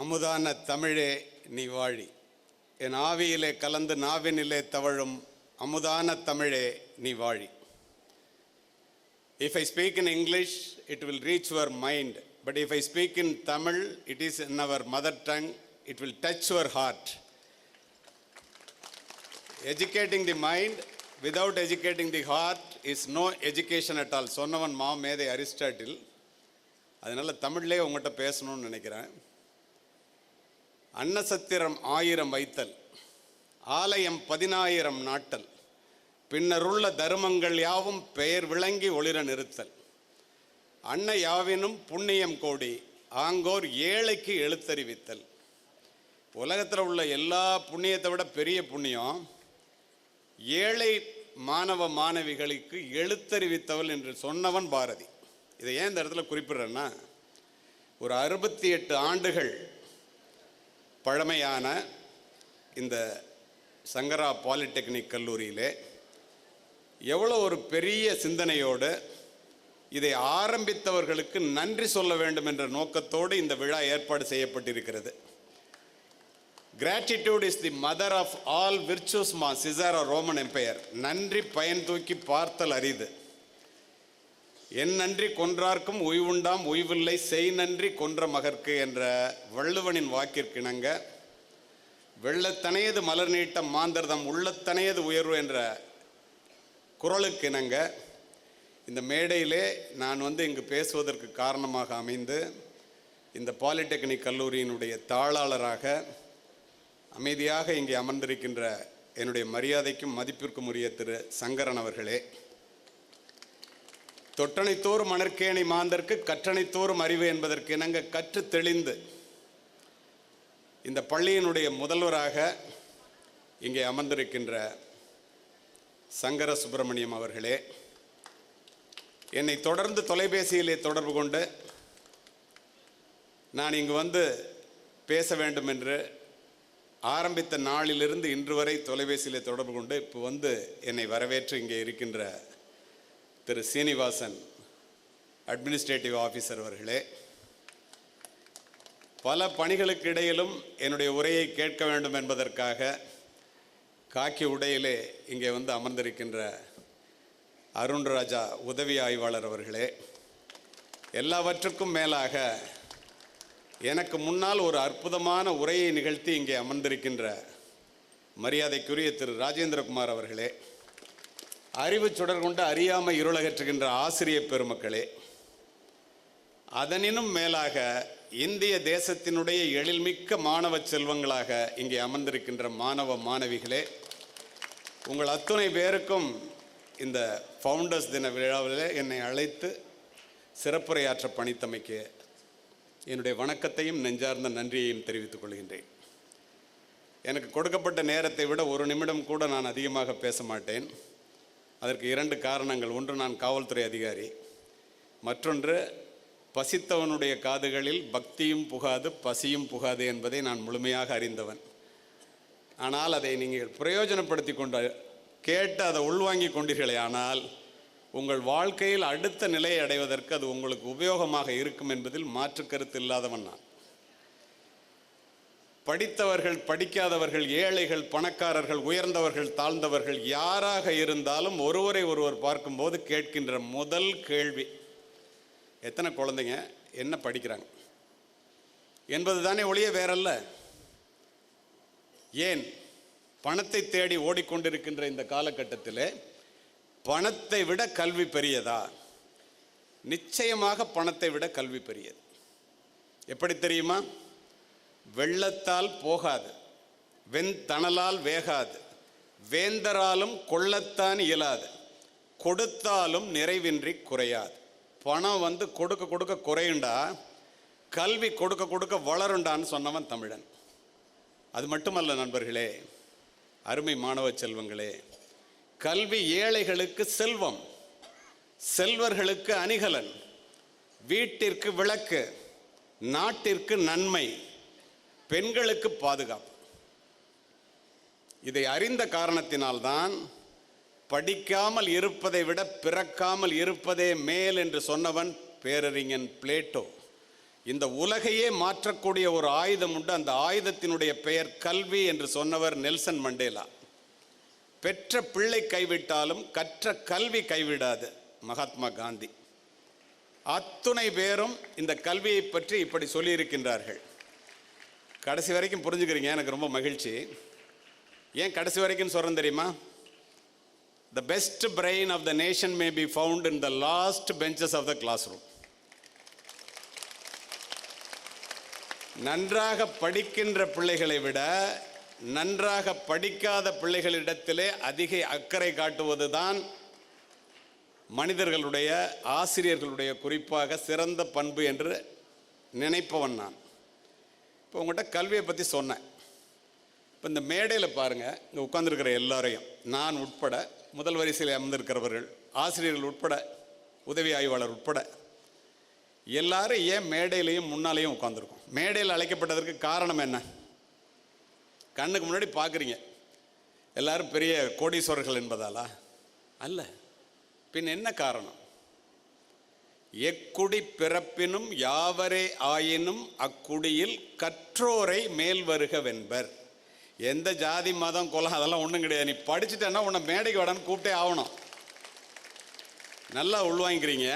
அமுதான தமிழே நீ வாழி, என் ஆவியிலே கலந்து நாவினிலே தவழும் அமுதான தமிழே நீ வாழி. If I speak in English, it will reach your mind. But if I speak in Tamil, it is in our mother tongue, it will touch your heart. Educating the mind without educating the heart is no education at all. சொன்னவன் மேதை Aristotle. அதனால தமிழ்லேயே உங்கள்கிட்ட பேசணும்னு நினைக்கிறேன். அன்னசத்திரம் 1000 வைத்தல், ஆலயம் 10000 நாட்டல், பின்னருள்ள தருமங்கள் யாவும் பெயர் விளங்கி ஒளிர நிறுத்தல், அன்ன யாவினும் புண்ணியம் கோடி, ஆங்கோர் ஏழைக்கு எழுத்தறிவித்தல். உலகத்தில் உள்ள எல்லா புண்ணியத்தை விட பெரிய புண்ணியம் ஏழை மாணவ மாணவிகளுக்கு எழுத்தறிவித்தவள் என்று சொன்னவன் பாரதி. இதை ஏன் இந்த இடத்துல குறிப்பிடுறேன்னா, ஒரு 68 ஆண்டுகள் பழமையான இந்த சங்கரா பாலிடெக்னிக் கல்லூரியிலே எவ்வளோ ஒரு பெரிய சிந்தனையோடு இதை ஆரம்பித்தவர்களுக்கு நன்றி சொல்ல வேண்டும் என்ற நோக்கத்தோடு இந்த விழா ஏற்பாடு செய்யப்பட்டிருக்கிறது. Gratitude is the mother of all virtues, Caesar or Roman Empire. நன்றி பயன் தூக்கி பார்த்தல் அரிது. என் நன்றி கொன்றார்க்கும் உய்வுண்டாம் உய்வில்லை, செய் நன்றி கொன்ற மகற்கு என்ற வள்ளுவனின் வாக்கிற்கிணங்க, வெள்ளத்தனையது மலர் நீட்டம் மாந்தர்தம் உள்ளத்தனையது உயர்வு என்ற குறளுக்கிணங்க இந்த மேடையிலே நான் இங்கு பேசுவதற்கு காரணமாக அமைந்து இந்த பாலிடெக்னிக் கல்லூரியினுடைய தாளாளராக அமைதியாக இங்கே அமர்ந்திருக்கின்ற என்னுடைய மரியாதைக்கும் மதிப்பிற்கும் உரிய திரு சங்கரன் அவர்களே, தொட்டனைத்தோறும் மணற்கேணி மாந்தர்க்கு கற்றனைத்தோறும் அறிவு என்பதற்கு இணங்க கற்று தெளிந்து இந்த பள்ளியினுடைய முதல்வராக இங்கே அமர்ந்திருக்கின்ற சங்கர சுப்பிரமணியம் அவர்களே, என்னை தொடர்ந்து தொலைபேசியிலே தொடர்பு கொண்டு நான் இங்கு பேச வேண்டும் என்று ஆரம்பித்த நாளிலிருந்து இன்று வரை தொலைபேசியிலே தொடர்பு கொண்டு இப்போ என்னை வரவேற்று இங்கே இருக்கின்ற திரு சீனிவாசன் அட்மினிஸ்ட்ரேட்டிவ் ஆஃபீஸர் அவர்களே, பல பணிகளுக்கு இடையிலும் என்னுடைய உரையை கேட்க வேண்டும் என்பதற்காக காக்கி உடையிலே இங்கே அமர்ந்திருக்கின்ற அருண்ராஜா உதவி ஆய்வாளர் அவர்களே, எல்லாவற்றுக்கும் மேலாக எனக்கு முன்னால் ஒரு அற்புதமான உரையை நிகழ்த்தி இங்கே அமர்ந்திருக்கின்ற மரியாதைக்குரிய திரு ராஜேந்திரகுமார் அவர்களே, அறிவு சுடர் கொண்டு அறியாமை இருளகற்றுகின்ற ஆசிரியர் பெருமக்களே, அதனினும் மேலாக இந்திய தேசத்தினுடைய எழில்மிக்க மாணவ செல்வங்களாக இங்கே அமர்ந்திருக்கின்ற மாணவ மாணவிகளே, உங்கள் அத்துணை பேருக்கும் இந்த ஃபவுண்டர்ஸ் தின விழாவில் என்னை அழைத்து சிறப்புரையாற்ற பணித்தமைக்கு என்னுடைய வணக்கத்தையும் நெஞ்சார்ந்த நன்றியையும் தெரிவித்துக் கொள்கின்றேன். எனக்கு கொடுக்கப்பட்ட நேரத்தை விட ஒரு நிமிடம் கூட நான் அதிகமாக பேச மாட்டேன். அதற்கு 2 காரணங்கள். ஒன்று, நான் காவல்துறை அதிகாரி. மற்றொன்று, பசித்தவனுடைய காதுகளில் பக்தியும் புகாது பசியும் புகாது என்பதை நான் முழுமையாக அறிந்தவன். ஆனால் அதை நீங்கள் பிரயோஜனப்படுத்தி கொண்டு கேட்டு அதை உள்வாங்கி கொண்டீர்களே, ஆனால் உங்கள் வாழ்க்கையில் அடுத்த நிலையை அடைவதற்கு அது உங்களுக்கு உபயோகமாக இருக்கும் என்பதில் மாற்று கருத்து இல்லாதவன் நான். படித்தவர்கள் படிக்காதவர்கள், ஏழைகள் பணக்காரர்கள், உயர்ந்தவர்கள் தாழ்ந்தவர்கள், யாராக இருந்தாலும் ஒருவரை ஒருவர் பார்க்கும்போது கேட்கின்ற முதல் கேள்வி, எத்தனை குழந்தைங்க, என்ன படிக்கிறாங்க என்பது தானே ஒழிய வேறல்ல. ஏன் பணத்தை தேடி ஓடிக்கொண்டிருக்கின்ற இந்த காலகட்டத்தில் பணத்தை விட கல்வி பெரியதா? நிச்சயமாக பணத்தை விட கல்வி பெரியது. எப்படி தெரியுமா? வெள்ளத்தால் போகாது, வெண்தணலால் வேகாது, வேந்தராலும் கொள்ளத்தான் இயலாது, கொடுத்தாலும் நிறைவின்றி குறையாது. பணம் கொடுக்க கொடுக்க குறையுண்டா, கல்வி கொடுக்க கொடுக்க வளருண்டான்னு சொன்னவன் தமிழன். அது மட்டுமல்ல நண்பர்களே, அருமை மாணவ செல்வங்களே, கல்வி ஏழைகளுக்கு செல்வம், செல்வர்களுக்கு அணிகலன், வீட்டிற்கு விளக்கு, நாட்டிற்கு நன்மை, பெண்களுக்கு பாதுகாப்பு. இதை அறிந்த காரணத்தினால்தான் படிக்காமல் இருப்பதை விட பிறக்காமல் இருப்பதே மேல் என்று சொன்னவன் பேரறிஞன் பிளேட்டோ. இந்த உலகையே மாற்றக்கூடிய ஒரு ஆயுதம் உண்டு. அந்த ஆயுதத்தினுடைய பெயர் கல்வி என்று சொன்னவர் நெல்சன் மண்டேலா. பெற்ற பிள்ளை கைவிட்டாலும் கற்ற கல்வி கைவிடாது மகாத்மா காந்தி. அத்துணை பேரும் இந்த கல்வியை பற்றி இப்படி சொல்லியிருக்கின்றார்கள். கடைசி வரைக்கும் புரிஞ்சுக்கிறீங்க, எனக்கு ரொம்ப மகிழ்ச்சி. ஏன் கடைசி வரைக்கும் சொல்கிறேன் தெரியுமா? The best brain of the nation may be found in the last benches of the classroom. நன்றாக படிக்கின்ற பிள்ளைகளை விட நன்றாக படிக்காத பிள்ளைகளிடத்திலே அதிக அக்கறை காட்டுவது தான் மனிதர்களுடைய, ஆசிரியர்களுடைய குறிப்பாக சிறந்த பண்பு என்று நினைப்பவன் நான். இப்போ உங்கள்கிட்ட கல்வியை பற்றி சொன்னேன். இப்போ இந்த மேடையில் பாருங்கள், இங்கே உட்கார்ந்துருக்கிற எல்லாரையும், நான் உட்பட, முதல் வரிசையில் அமர்ந்திருக்கிறவர்கள், ஆசிரியர்கள் உட்பட, உதவி ஆய்வாளர் உட்பட, எல்லாரும் ஏன் மேடையிலையும் முன்னாலேயும் உட்காந்துருக்கோம்? மேடையில் அழைக்கப்பட்டதற்கு காரணம் என்ன? கண்ணுக்கு முன்னாடி பார்க்குறீங்க, எல்லாரும் பெரிய கோடீஸ்வரர்கள் என்பதாலா? அல்ல. பின் என்ன காரணம்? எக்குடி பிறப்பினும் யாவரே ஆயினும் அக்குடியில் கற்றோரை மேல் வருக வென்பர். எந்த ஜாதி மதம் குலம் அதெல்லாம் ஒன்றும் கிடையாது. நீ படிச்சுட்டேன்னா உன்னை மேடைக்கு வாடான்னு கூப்பிட்டே ஆகணும். நல்லா உள்வாங்கிக்கிறீங்க,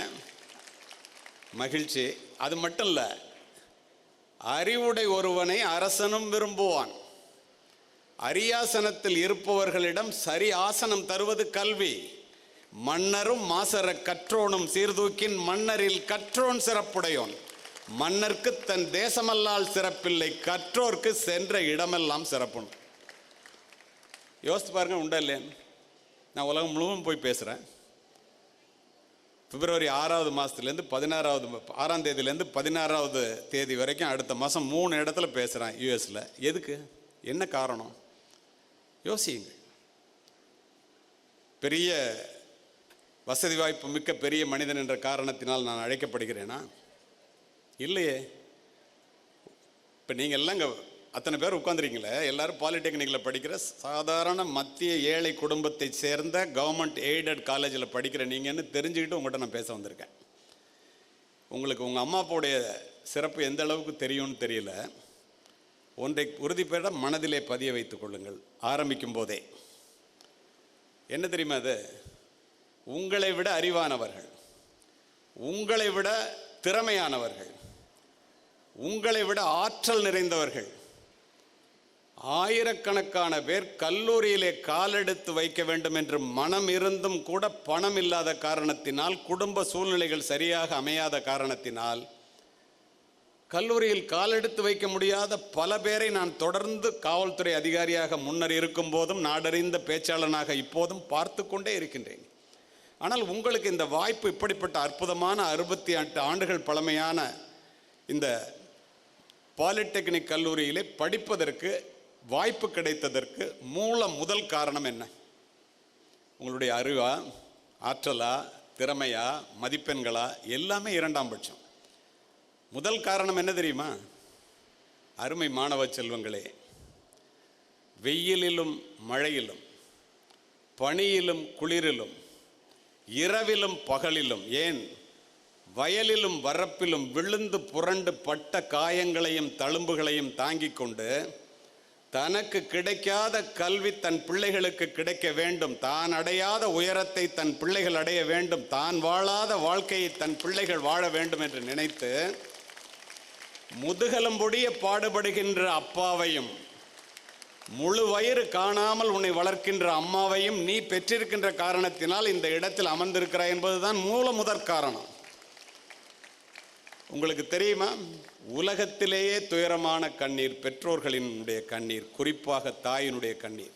மகிழ்ச்சி. அது மட்டும் இல்லை, அறிவுடை ஒருவனை அரசனும் விரும்புவான். அரியாசனத்தில் இருப்பவர்களிடம் சரி ஆசனம் தருவது கல்வி. மன்னரும் மாசர கற்றோனும் சீர்தூக்கின் மன்னரில் கற்றோன் சிறப்புடையோன். மன்னர்க்கு தன் தேசமல்லால் சிறப்பில்லை, கற்றோர்க்கு சென்ற இடமெல்லாம் சிறப்பும். யோசித்து பாருங்க, உண்டா இல்லையா? நான் உலகம் முழுவதும் போய் பேசுகிறேன். பிப்ரவரி 6வது மாதத்துலேருந்து 6ஆம் தேதியிலேருந்து 16வது தேதி வரைக்கும் அடுத்த மாதம் 3 இடத்துல பேசுகிறேன் யூஎஸில். எதுக்கு? என்ன காரணம்? யோசியுங்க. பெரிய வசதி வாய்ப்பு மிக்க பெரிய மனிதன் என்ற காரணத்தினால் நான் அழைக்கப்படுகிறேனா? இல்லையே. இப்போ நீங்கள் எல்லாம் இங்கே அத்தனை பேர் உட்காந்துருக்கீங்களே, எல்லாரும் பாலிடெக்னிக்கில் படிக்கிற சாதாரண மத்திய ஏழை குடும்பத்தை சேர்ந்த கவர்மெண்ட் எய்டட் காலேஜில் படிக்கிற நீங்கன்னு தெரிஞ்சுக்கிட்டு உங்கள்கிட்ட நான் பேச வந்திருக்கேன். உங்களுக்கு உங்கள் அம்மா அப்பாவுடைய சிறப்பு எந்த அளவுக்கு தெரியும்னு தெரியல. ஒன்றை உறுதிப்பட மனதிலே பதிய வைத்துக் கொள்ளுங்கள். ஆரம்பிக்கும் போதே என்ன தெரியுமா? அது உங்களை விட அறிவானவர்கள், உங்களை விட திறமையானவர்கள், உங்களை விட ஆற்றல் நிறைந்தவர்கள் ஆயிரக்கணக்கான பேர் கல்லூரியிலே காலெடுத்து வைக்க வேண்டும் என்று மனம் இருந்தும் கூட பணம் இல்லாத காரணத்தினால், குடும்ப சூழ்நிலைகள் சரியாக அமையாத காரணத்தினால் கல்லூரியில் காலெடுத்து வைக்க முடியாத பல பேரை நான் தொடர்ந்து காவல்துறை அதிகாரியாக முன்னர் இருக்கும் போதும், நாடறிந்த பேச்சாளனாக இப்போதும் பார்த்து கொண்டே இருக்கின்றேன். ஆனால் உங்களுக்கு இந்த வாய்ப்பு, இப்படிப்பட்ட அற்புதமான 68 ஆண்டுகள் பழமையான இந்த பாலிடெக்னிக் கல்லூரியிலே படிப்பதற்கு வாய்ப்பு கிடைத்ததற்கு முதல் காரணம் என்ன? உங்களுடைய அறிவா, ஆற்றலா, திறமையா, மதிப்பெண்களா? எல்லாமே 2ஆம் பட்சம். முதல் காரணம் என்ன தெரியுமா? அருமை மாணவ செல்வங்களே, வெயிலிலும் மழையிலும், பனியிலும் குளிரிலும், இரவிலும் பகலிலும், ஏன் வயலிலும் வரப்பிலும் விழுந்து புரண்டு பட்ட காயங்களையும் தழும்புகளையும் தாங்கிக் கொண்டு தனக்கு கிடைக்காத கல்வி தன் பிள்ளைகளுக்கு கிடைக்க வேண்டும், தான் அடையாத உயரத்தை தன் பிள்ளைகள் அடைய வேண்டும், தான் வாழாத வாழ்க்கையை தன் பிள்ளைகள் வாழ வேண்டும் என்று நினைத்து முதுகெலும்பொடிய பாடுபடுகின்ற அப்பாவையும், முழு வயிறு காணாமல் உன்னை வளர்க்கின்ற அம்மாவையும் நீ பெற்றிருக்கின்ற காரணத்தினால் இந்த இடத்தில் அமர்ந்திருக்கிறாய் என்பதுதான் முதற் காரணம். உங்களுக்கு தெரியுமா, உலகத்திலேயே துயரமான கண்ணீர் பெற்றோர்களினுடைய கண்ணீர், குறிப்பாக தாயினுடைய கண்ணீர்.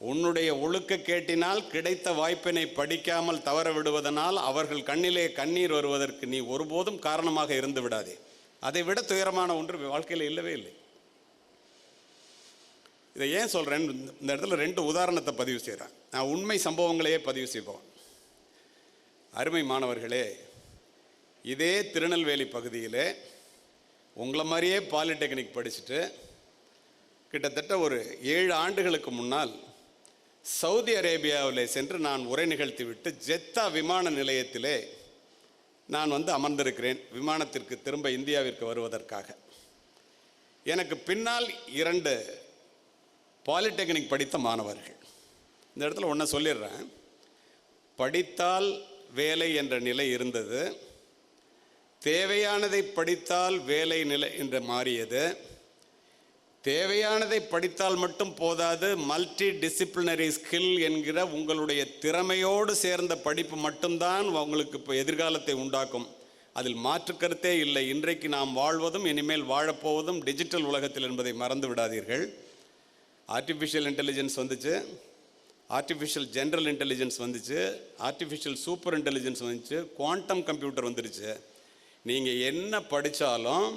உன்னுடைய ஒழுக்க கேட்டினால் கிடைத்த வாய்ப்பினை படிக்காமல் தவற விடுவதனால் அவர்கள் கண்ணிலே கண்ணீர் வருவதற்கு நீ ஒருபோதும் காரணமாக இருந்து விடாதே. அதை விட துயரமான ஒன்று வாழ்க்கையில் இல்லவே இல்லை. இதை ஏன் சொல்கிறேன்? இந்த இடத்துல 2 உதாரணத்தை பதிவு செய்கிறேன். நான் உண்மை சம்பவங்களையே பதிவு செய்வோம். அருமை மாணவர்களே, இதே திருநெல்வேலி பகுதியிலே உங்களை மாதிரியே பாலிடெக்னிக் படிச்சுட்டு கிட்டத்தட்ட ஒரு 7 ஆண்டுகளுக்கு முன்னால் சவுதி அரேபியாவில் சென்று நான் உரை நிகழ்த்தி விட்டு ஜெத்தா விமான நிலையத்திலே நான் வந்து அமர்ந்திருக்கிறேன் விமானத்திற்கு திரும்ப இந்தியாவிற்கு வருவதற்காக. எனக்கு பின்னால் 2 பாலிடெக்னிக் படித்த மாணவர்கள். இந்த இடத்துல ஒன்றை சொல்லிடுறேன். படித்தால் வேலை என்ற நிலை இருந்தது, தேவையானதை படித்தால் வேலை நிலை என்று மாறியது. தேவையானதை படித்தால் மட்டும் போதாது, மல்டி டிசிப்ளினரி ஸ்கில் என்கிற உங்களுடைய திறமையோடு சேர்ந்த படிப்பு மட்டும்தான் உங்களுக்கு இப்போ எதிர்காலத்தை உண்டாக்கும். அதில் மாற்று கருத்தே இல்லை. இன்றைக்கு நாம் வாழ்வதும் இனிமேல் வாழப்போவதும் டிஜிட்டல் உலகத்தில் என்பதை மறந்து விடாதீர்கள். ஆர்டிஃபிஷியல் இன்டெலிஜென்ஸ் வந்துச்சு, ஆர்டிஃபிஷியல் ஜென்ரல் இன்டெலிஜென்ஸ் வந்துச்சு, ஆர்டிஃபிஷியல் சூப்பர் இன்டெலிஜென்ஸ் வந்துச்சு, குவாண்டம் கம்ப்யூட்டர் வந்துருச்சு. நீங்கள் என்ன படித்தாலும்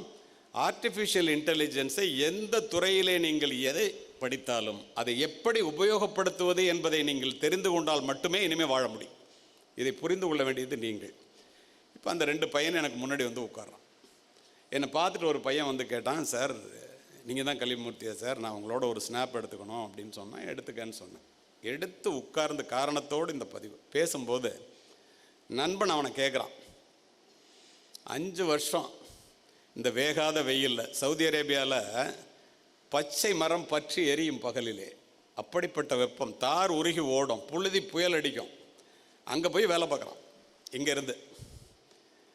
ஆர்டிஃபிஷியல் இன்டெலிஜென்ஸை எந்த துறையிலே நீங்கள் எதை படித்தாலும் அதை எப்படி உபயோகப்படுத்துவது என்பதை நீங்கள் தெரிந்து கொண்டால் மட்டுமே இனிமேல் வாழ முடியும். இதை புரிந்து கொள்ள வேண்டியது நீங்கள். இப்போ அந்த 2 பையன் எனக்கு முன்னாடி வந்து உட்கார்றான். என்னை பார்த்துட்டு ஒரு பையன் வந்து கேட்டான், சார் நீங்கள் தான் கலிமூர்த்தியா சார், நான் உங்களோட ஒரு ஸ்னாப் எடுத்துக்கணும் அப்படின்னு சொன்னேன். எடுத்துக்கன்னு சொன்னேன். எடுத்து உட்கார்ந்த காரணத்தோடு இந்த பதிவு பேசும்போது நண்பன் அவனை கேட்குறான், 5 வருஷம் இந்த வேகாத வெயிலில் சவுதி அரேபியாவில் பச்சை மரம் பற்றி எரியும் பகலிலே, அப்படிப்பட்ட வெப்பம், தார் உருகி ஓடும், புழுதி புயல் அடிக்கும், அங்கே போய் வேலை பார்க்குறான். இங்கேருந்து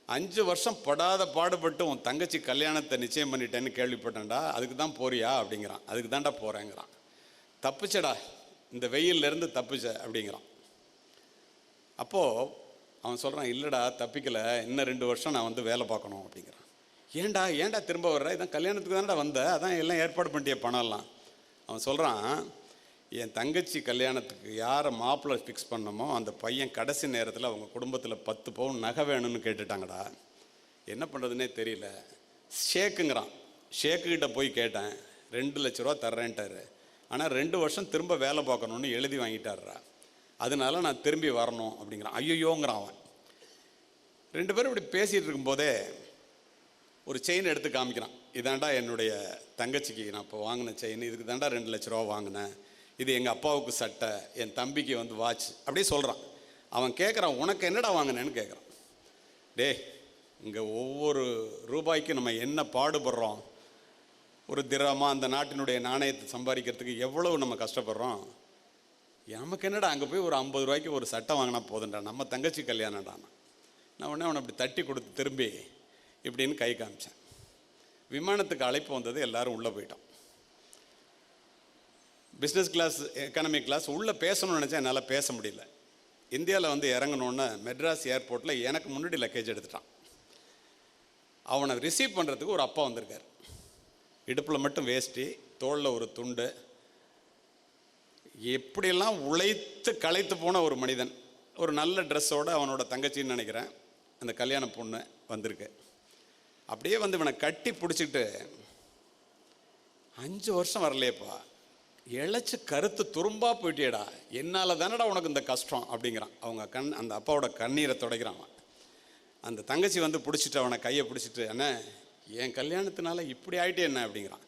5 வருஷம் படாத பாடுபட்டு உன் தங்கச்சி கல்யாணத்தை நிச்சயம் பண்ணிட்டேன்னு கேள்விப்பட்டேன்டா, அதுக்கு தான் போறியா அப்படிங்கிறான். அதுக்கு தான்டா போகிறேங்கிறான். தப்பிச்சடா, இந்த வெயிலிருந்து தப்பிச்ச அப்படிங்கிறான். அப்போது அவன் சொல்கிறான், இல்லைடா தப்பிக்கலை, இன்னும் 2 வருஷம் நான் வந்து வேலை பார்க்கணும் அப்படிங்கிறான். ஏன்டா திரும்ப வர்ற, இதான் கல்யாணத்துக்கு தானடா வந்த, அதான் எல்லாம் ஏற்பாடு பண்ணிட்டிய பணம்லாம். அவன் சொல்கிறான், என் தங்கச்சி கல்யாணத்துக்கு யாரை மாப்பிள்ளை ஃபிக்ஸ் பண்ணமோ அந்த பையன் கடைசி நேரத்தில் அவங்க குடும்பத்தில் 10 பவுன் நகை வேணும்னு கேட்டுட்டாங்கடா, என்ன பண்ணுறதுனே தெரியல. ஷேக்குங்கிறான். ஷேக்குக்கிட்ட போய் கேட்டேன், 2 லட்ச ரூபா தர்றேன்ட்டாரு. ஆனால் 2 வருஷம் திரும்ப வேலை பார்க்கணுன்னு எழுதி வாங்கிட்டாருடா, அதனால நான் திரும்பி வரணும் அப்படிங்கிறான். ஐயோங்கிறான் அவன். 2 பேரும் இப்படி பேசிகிட்டு இருக்கும்போதே ஒரு செயின் எடுத்து காமிக்கிறான். இதாண்டா என்னுடைய தங்கச்சிக்கு நான் இப்போ வாங்கின செயின், இதுக்கு தாண்டா 2 லட்ச ரூபா வாங்கினேன், இது எங்கள் அப்பாவுக்கு சட்டை, என் தம்பிக்கு வந்து வாட்ச், அப்படியே சொல்கிறான். அவன் கேட்குறான், உனக்கு என்னடா வாங்கினேன்னு கேட்குறான். டே, இங்கே ஒவ்வொரு ரூபாய்க்கு நம்ம என்ன பாடுபடுறோம், ஒரு திரமாக அந்த நாட்டினுடைய நாணயத்தை சம்பாதிக்கிறதுக்கு எவ்வளவு நம்ம கஷ்டப்படுறோம். நமக்கு என்னடா, அங்கே போய் ஒரு 50 ரூபாய்க்கு ஒரு சட்டை வாங்கினா போதுண்டா, நம்ம தங்கச்சி கல்யாணம்டானா. நான் உடனே அவனை அப்படி தட்டி கொடுத்து திரும்பி இப்படின்னு கை காமிச்சேன். விமானத்துக்கு அழைப்பு வந்தது, எல்லாரும் உள்ளே போயிட்டோம். பிஸ்னஸ் கிளாஸ், எக்கானமி கிளாஸ் உள்ளே பேசணும்னு நினச்சா என்னால் பேச முடியல. இந்தியாவில் வந்து இறங்கணுன்னு மெட்ராஸ் ஏர்போர்ட்டில் எனக்கு முன்னாடி லக்கேஜ் எடுத்துட்டான். அவனை ரிசீவ் பண்ணுறதுக்கு ஒரு அப்பா வந்திருக்கார். இடுப்பில் மட்டும் வேஷ்டி, தோளில் ஒரு துண்டு, எப்படியெல்லாம் உழைத்து களைத்து போன ஒரு மனிதன். ஒரு நல்ல ட்ரெஸ்ஸோடு அவனோட தங்கச்சின்னு நினைக்கிறேன் அந்த கல்யாண பொண்ணு வந்திருக்கு. அப்படியே வந்து இவனை கட்டி பிடிச்சிக்கிட்டு, 5 வருஷம் வரலையேப்பா, இழைச்சி கருத்து துரும்பா போயிட்டியடா, என்னால் தானடா உனக்கு இந்த கஷ்டம் அப்படிங்கிறான். அவங்க அந்த அப்பாவோட கண்ணீரை துடைக்கிறான். அந்த தங்கச்சி வந்து பிடிச்சிட்டு அவனை கையை பிடிச்சிட்டு, அண்ணே என் கல்யாணத்தினால இப்படி ஆகிட்டே என்ன அப்படிங்கிறான்.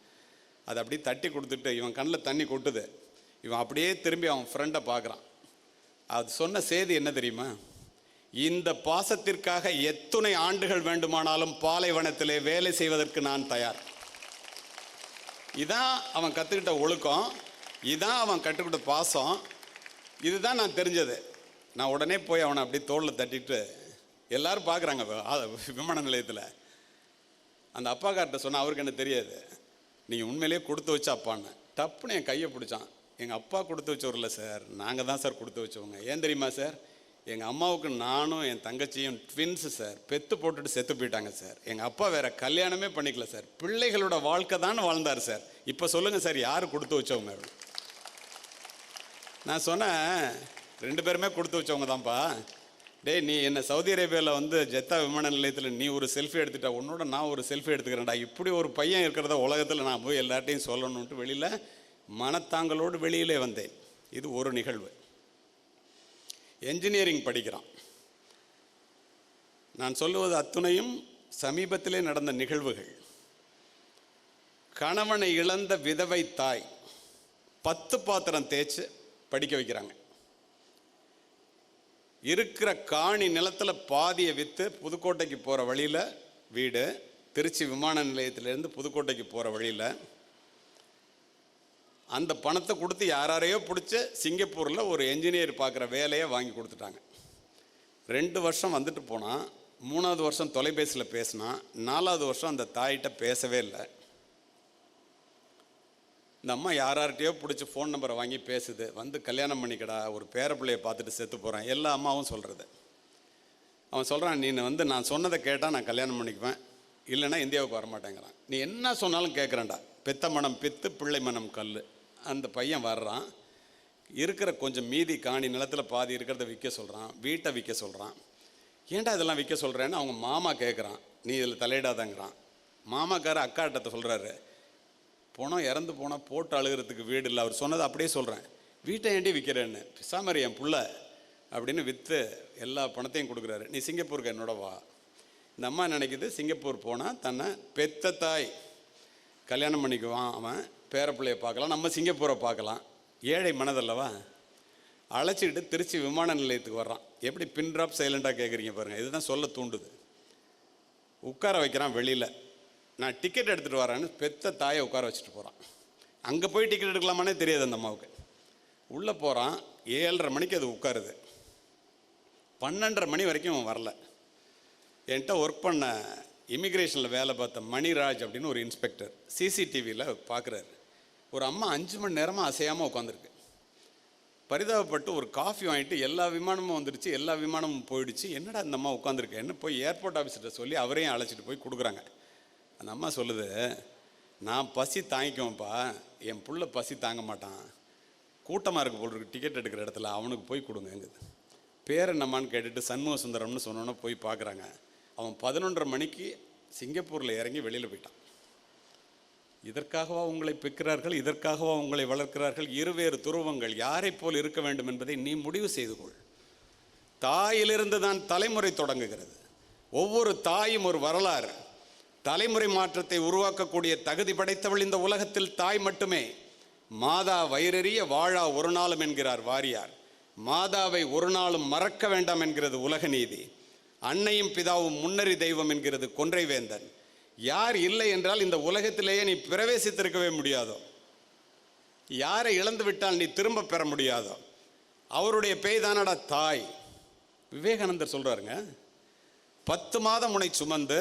அதை அப்படியே தட்டி கொடுத்துட்டு இவன் கண்ணில் தண்ணி கொட்டுது. இவன் அப்படியே திரும்பி அவன் ஃப்ரெண்டை பார்க்குறான். அது சொன்ன செய்தி என்ன தெரியுமா, இந்த பாசத்திற்காக எத்தனை ஆண்டுகள் வேண்டுமானாலும் பாலைவனத்திலே வேலை செய்வதற்கு நான் தயார். இதான் அவன் கற்றுக்கிட்ட ஒழுக்கம், இதான் அவன் கற்றுக்கிட்ட பாசம், இதுதான் நான் தெரிஞ்சது. நான் உடனே போய் அவனை அப்படியே தோளில் தட்டிட்டு, எல்லோரும் பார்க்குறாங்க விமான நிலையத்தில். அந்த அப்பாக்கார்ட்ட சொன்னால் அவருக்கு என்ன தெரியாது, நீங்கள் உண்மையிலேயே கொடுத்து வச்ச அப்பான்னு. டப்புன்னு என் கையை பிடிச்சான். எங்கள் அப்பா கொடுத்து வச்சவர் இல்லை சார், நாங்கள் தான் சார் கொடுத்து வச்சவங்க. ஏன் தெரியுமா சார், எங்கள் அம்மாவுக்கு நானும் என் தங்கச்சியும் ட்வின்ஸு சார், பெத்து போட்டுட்டு செத்து போயிட்டாங்க சார். எங்கள் அப்பா வேறு கல்யாணமே பண்ணிக்கல சார், பிள்ளைகளோட வாழ்க்கை தான் வாழ்ந்தார் சார். இப்போ சொல்லுங்கள் சார், யார் கொடுத்து வச்சவங்க? நான் சொன்னேன், 2 பேருமே கொடுத்து வச்சவங்க தான்ப்பா. டேய், நீ என்ன சவுதி அரேபியாவில் வந்து ஜெத்தா விமான நிலையத்தில் நீ ஒரு செல்ஃபி எடுத்துட்டா, உன்னோட நான் ஒரு செல்ஃபி எடுத்துக்கிறேன்டா. இப்படி ஒரு பையன் இருக்கிறத உலகத்தில் நான் போய் எல்லார்ட்டையும் சொல்லணுன்ட்டு வெளியில் மனத்தாங்களோடு வெளியிலே வந்தேன். இது ஒரு நிகழ்வு. என்ஜினியரிங் படிக்கிறான். நான் சொல்லுவது அத்துணையும் சமீபத்திலே நடந்த நிகழ்வுகள். கணவனை இழந்த விதவை தாய் 10 பாத்திரம் தேய்ச்சி படிக்க வைக்கிறாங்க. இருக்கிற காணி நிலத்தில் பாதியை விற்று புதுக்கோட்டைக்கு போகிற வழியில் வீடு, திருச்சி விமான நிலையத்திலேருந்து புதுக்கோட்டைக்கு போகிற வழியில் அந்த பணத்தை கொடுத்து யாரையோ பிடிச்சி சிங்கப்பூரில் ஒரு என்ஜினியர் பார்க்குற வேலையை வாங்கி கொடுத்துட்டாங்க. 2 வருஷம் வந்துட்டு போனால், 3வது வருஷம் தொலைபேசியில் பேசினா, 4வது வருஷம் அந்த தாயிட்ட பேசவே இல்லை. இந்த அம்மா யார்கிட்டையோ பிடிச்சி ஃபோன் நம்பரை வாங்கி பேசுது, வந்து கல்யாணம் பண்ணிக்கடா, ஒரு பேர பிள்ளையை பார்த்துட்டு செத்து போகிறேன், எல்லா அம்மாவும் சொல்கிறது. அவன் சொல்கிறான், நீ வந்து நான் சொன்னதை கேட்டால் நான் கல்யாணம் பண்ணிக்குவேன், இல்லைன்னா இந்தியாவுக்கு வரமாட்டேங்கிறான். நீ என்ன சொன்னாலும் கேட்குறேன்டா, பெத்த மனம் பித்து பிள்ளை மனம் கல். அந்த பையன் வர்றான், இருக்கிற கொஞ்சம் மீதி காணி நிலத்தில் பாதி இருக்கிறத விற்க சொல்கிறான், வீட்டை விற்க சொல்கிறான். ஏன்டா இதெல்லாம் விற்க சொல்கிறேன்னு அவங்க மாமா கேட்குறான். நீ இதில் தலையிடாதங்கிறான். மாமாக்கார அக்காட்டத்தை சொல்கிறாரு, போனோம் இறந்து போனால் போட்டு அழுகிறதுக்கு வீடு இல்லை. அவர் சொன்னதை அப்படியே சொல்கிறேன், வீட்டை ஏண்டி விற்கிறேன்னு, பிசாமரி என் புள்ள அப்படின்னு விற்று எல்லா பணத்தையும் கொடுக்குறாரு. நீ சிங்கப்பூருக்கு என்னோட வா. இந்த அம்மா நினைக்குது சிங்கப்பூர் போனால் தன்னை பெத்த தாய் கல்யாணம் பண்ணிக்குவான், அவன் பேரப்பிள்ளையை பார்க்கலாம், நம்ம சிங்கப்பூரை பார்க்கலாம். ஏழை மனதல்லவா. அழைச்சிக்கிட்டு திருச்சி விமான நிலையத்துக்கு வர்றான். எப்படி பின் ட்ராப் சைலண்டாக கேட்குறீங்க பாருங்கள், இதுதான் சொல்ல தூண்டுது. உட்கார வைக்கிறான் வெளியில். நான் டிக்கெட் எடுத்துகிட்டு வரேன்னு பெத்த தாயை உட்கார வச்சுட்டு போகிறான். அங்கே போய் டிக்கெட் எடுக்கலாமானே தெரியாது அந்த அம்மாவுக்கு. உள்ளே போகிறான், 7:30 மணிக்கு அது உட்காருது. 12:30 மணி வரைக்கும் அவன் வரல. என்கிட்ட ஒர்க் பண்ண இமிக்ரேஷனில் வேலை பார்த்த மணிராஜ் அப்படின்னு ஒரு இன்ஸ்பெக்டர் சிசிடிவியில் பார்க்குறாரு. ஒரு அம்மா 5 மணி நேரமாக அசையாமல் உட்காந்துருக்கு. பரிதாபப்பட்டு ஒரு காஃபி வாங்கிட்டு எல்லா விமானமும் வந்துடுச்சு, எல்லா விமானமும் போயிடுச்சு, என்னடா இந்த அம்மா உட்காந்துருக்கேன்னு போய் ஏர்போர்ட் ஆஃபீஸர்கிட்ட சொல்லி அவரையும் அழைச்சிட்டு போய் கொடுக்குறாங்க. அந்த அம்மா சொல்லுது, நான் பசி தாங்கிக்குவேன்ப்பா, என் புள்ள பசி தாங்க மாட்டான், கூட்டமாக இருக்க போல் இருக்கு டிக்கெட் எடுக்கிற இடத்துல, அவனுக்கு போய் கொடுங்கங்குது. பேர் என்னம்மான்னு கேட்டுட்டு சண்முக சுந்தரம்னு சொன்னோன்னே போய் பார்க்குறாங்க. அவன் 11:30 மணிக்கு சிங்கப்பூரில் இறங்கி வெளியில் போயிட்டான். இதற்காகவா உங்களை பெற்கிறார்கள், இதற்காகவா உங்களை வளர்க்கிறார்கள்? இருவேறு துருவங்கள், யாரை போல் இருக்க வேண்டும் என்பதை நீ முடிவு செய்து கொள். தாயிலிருந்து தான் தலைமுறை தொடங்குகிறது. ஒவ்வொரு தாயும் ஒரு வரலாறு. தலைமுறை மாற்றத்தை உருவாக்கக்கூடிய தகுதி படைத்தவள் இந்த உலகத்தில் தாய் மட்டுமே. மாதா வயிறறிய வாழா ஒரு நாளும் என்கிறார் வாரியார். மாதாவை ஒரு நாளும் மறக்க வேண்டாம் என்கிறது உலக நீதி. அன்னையும் பிதாவும் முன்னறி தெய்வம் என்கிறது கொன்றை வேந்தன். யார் இல்லை என்றால் இந்த உலகத்திலேயே நீ பிரவேசித்திருக்கவே முடியாதோ, யாரை இழந்து விட்டால் நீ திரும்ப பெற முடியாதோ, அவருடைய பேய் தானடா தாய். விவேகானந்தர் சொல்றாருங்க, 10 மாதம் உன்னை சுமந்து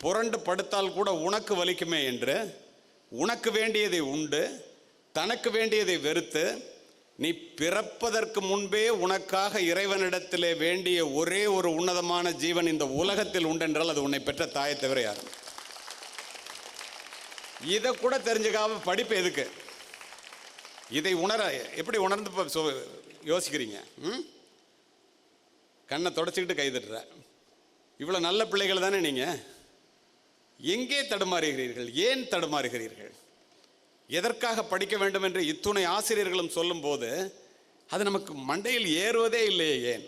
புரண்டு படுத்தால் கூட உனக்கு வலிக்குமே என்று, உனக்கு வேண்டியதை உண்டு தனக்கு வேண்டியதை வெறுத்து, நீ பிறப்பதற்கு முன்பே உனக்காக இறைவனிடத்திலே வேண்டிய ஒரே ஒரு உன்னதமான ஜீவன் இந்த உலகத்தில் உண்டென்றால் அது உன்னை பெற்ற தாயை தவிர யாரும். இதை கூட தெரிஞ்சுக்காம படிப்பு எதுக்கு? இதை உணர எப்படி உணர்ந்து யோசிக்கிறீங்க? கண்ணை தொடச்சிக்கிட்டு கைதட்டுற இவ்வளோ நல்ல பிள்ளைகள் தானே நீங்கள். எங்கே தடுமாறுகிறீர்கள்? ஏன் தடுமாறுகிறீர்கள்? எதற்காக படிக்க வேண்டும் என்று இத்துணை ஆசிரியர்களும் சொல்லும் போது அது நமக்கு மண்டையில் ஏறுவதே இல்லையே ஏன்?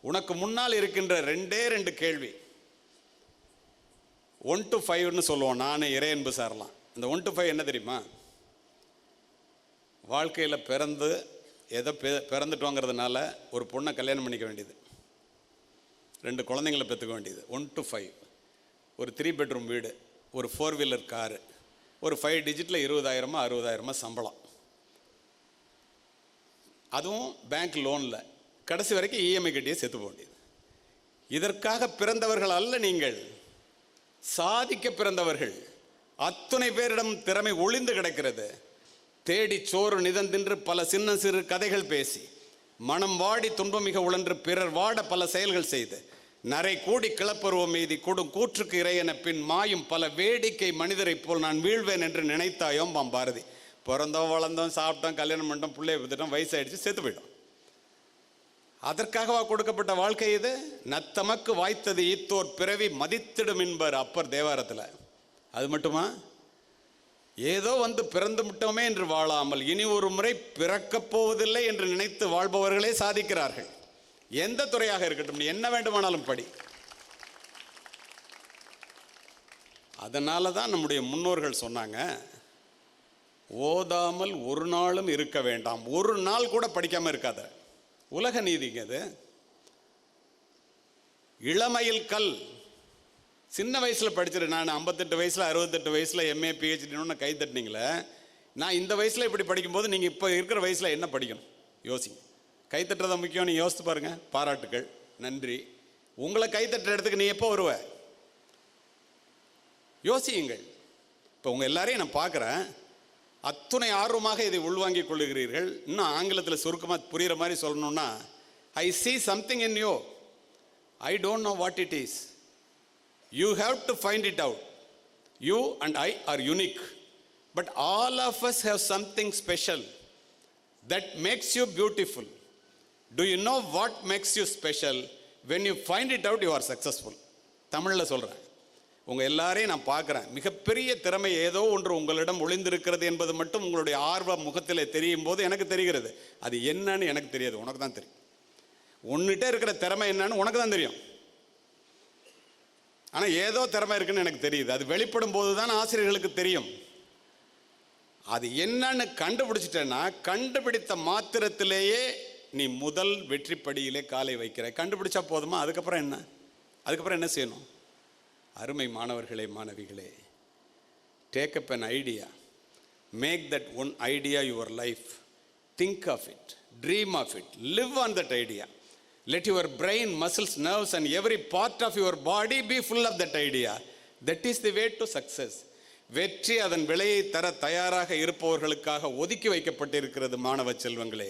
உனக்கு முன்னால் இருக்கின்ற 2 கேள்வி. 1 to 5ன்னு சொல்லுவோம், நான் இறையன்பு சாரலாம். இந்த 1 to 5 என்ன தெரியுமா? வாழ்க்கையில் பிறந்து ஏதோ பிறந்துட்டோங்கிறதுனால ஒரு பொண்ணை கல்யாணம் பண்ணிக்க வேண்டியது, 2 குழந்தைங்களை பெற்றுக்க வேண்டியது. 1 to 5. ஒரு 3 bedroom வீடு, ஒரு 4 wheeler காரு, ஒரு 5 digitல 20,000 60,000 சம்பளம், அதுவும் பேங்க் லோனில், கடைசி வரைக்கும் இஎம்ஐ கட்டியே செத்து போக வேண்டியது. இதற்காக பிறந்தவர்கள் அல்ல நீங்கள், சாதிக்க பிறந்தவர்கள். அத்துணை பேரிடம் திறமை ஒளிந்து கிடக்கிறது. தேடி சோறு நிதந்தின்று பல சின்ன சிறு கதைகள் பேசி, மனம் வாடி துன்பமிக உழன்று பிறர் வாட பல செயல்கள் செய்து, நரை கூடி கிளப்பருவம் மீதி கூடும் கூற்றுக்கு இறையென பின் மாயும் பல வேடிக்கை மனிதரை போல் நான் வீழ்வேன் என்று நினைத்தாயோம் பாம் பாரதி. பிறந்தோம் வளர்ந்தோம் சாப்பிட்டோம் கல்யாணம் பண்ணிட்டோம் பிள்ளைய பத்துட்டோம் வயசாயிடுச்சு செத்து போயிட்டோம். அதற்காகவா கொடுக்கப்பட்ட வாழ்க்கை இது? நத்தமக்கு வாய்த்தது ஈத்தோர் பிறவி மதித்திடும் என்பார் அப்பர் தேவாரத்தில். அது மட்டுமா? ஏதோ வந்து பிறந்து விட்டோமே என்று வாழாமல் இனி ஒரு முறை பிறக்கப் போவதில்லை என்று நினைத்து வாழ்பவர்களே சாதிக்கிறார்கள். எந்த துறையாக இருக்கட்டும், நீ என்ன வேண்டுமானாலும் படி. அதனால தான் நம்முடைய முன்னோர்கள் சொன்னாங்க, ஓதாமல் ஒரு நாளும் இருக்க வேண்டாம். ஒரு நாள் கூட படிக்காமல் இருக்காத. உலக நீதிங்க அது. இளமையில் கல். சின்ன வயசில் படிச்சிருக்கேன் நான். 58 வயசில் 68 வயசில் எம்ஏ பிஹெச்டின்னு கை தட்டினீங்களே. நான் இந்த வயசில் இப்படி படிக்கும்போது நீங்கள் இப்போ இருக்கிற வயசில் என்ன படிக்கணும் யோசிங்க. கைத்தட்டுறதை முக்கியம். நீ யோசித்து பாருங்கள். பாராட்டுக்கள், நன்றி. உங்களை கைத்தட்டுற இடத்துக்கு நீ எப்போ வருவ யோசியுங்கள். இப்போ உங்கள் எல்லாரையும் நான் பார்க்குறேன், அத்துணை ஆர்வமாக இதை உள்வாங்கிக் கொள்ளுகிறீர்கள். இன்னும் ஆங்கிலத்தில் சுருக்கமாக புரிகிற மாதிரி சொல்லணும்னா, ஐ see something in you. I don't know what it is. You have to find it out. You and I are unique. But all of us have something special that makes you beautiful. Do you know what makes you special? When you find it out, you are successful. தமிழில் சொல்கிறேன். உங்கள் எல்லாரையும் நான் பார்க்குறேன். மிகப்பெரிய திறமை ஏதோ ஒன்று உங்களிடம் ஒளிந்திருக்கிறது என்பது மட்டும் உங்களுடைய ஆர்வ முகத்தில் தெரியும் போது எனக்கு தெரிகிறது. அது என்னன்னு எனக்கு தெரியாது, உனக்கு தான் தெரியும். உன்னிட்ட இருக்கிற திறமை என்னன்னு உனக்கு தான் தெரியும். ஆனால் ஏதோ திறமை இருக்குன்னு எனக்கு தெரியுது. அது வெளிப்படும் போது தான் ஆசிரியர்களுக்கு தெரியும். அது என்னன்னு கண்டுபிடிச்சிட்டேன்னா, கண்டுபிடித்த மாத்திரத்திலேயே நீ முதல் வெற்றிப்படியிலே காலை வைக்கிற. கண்டுபிடிச்சா போதுமா? அதுக்கப்புறம் என்ன செய்யணும்? அருமை மாணவர்களே, மாணவிகளே, take up an idea, make that one idea your life, think of it, dream of it, live on that idea. Let your brain, muscles, nerves and every part of your body be full of that idea. That is the way to success. வெற்றி அதன் விலையை தர தயாராக இருப்பவர்களுக்காக ஒதுக்கி வைக்கப்பட்டிருக்கிறது. மாணவ செல்வங்களே,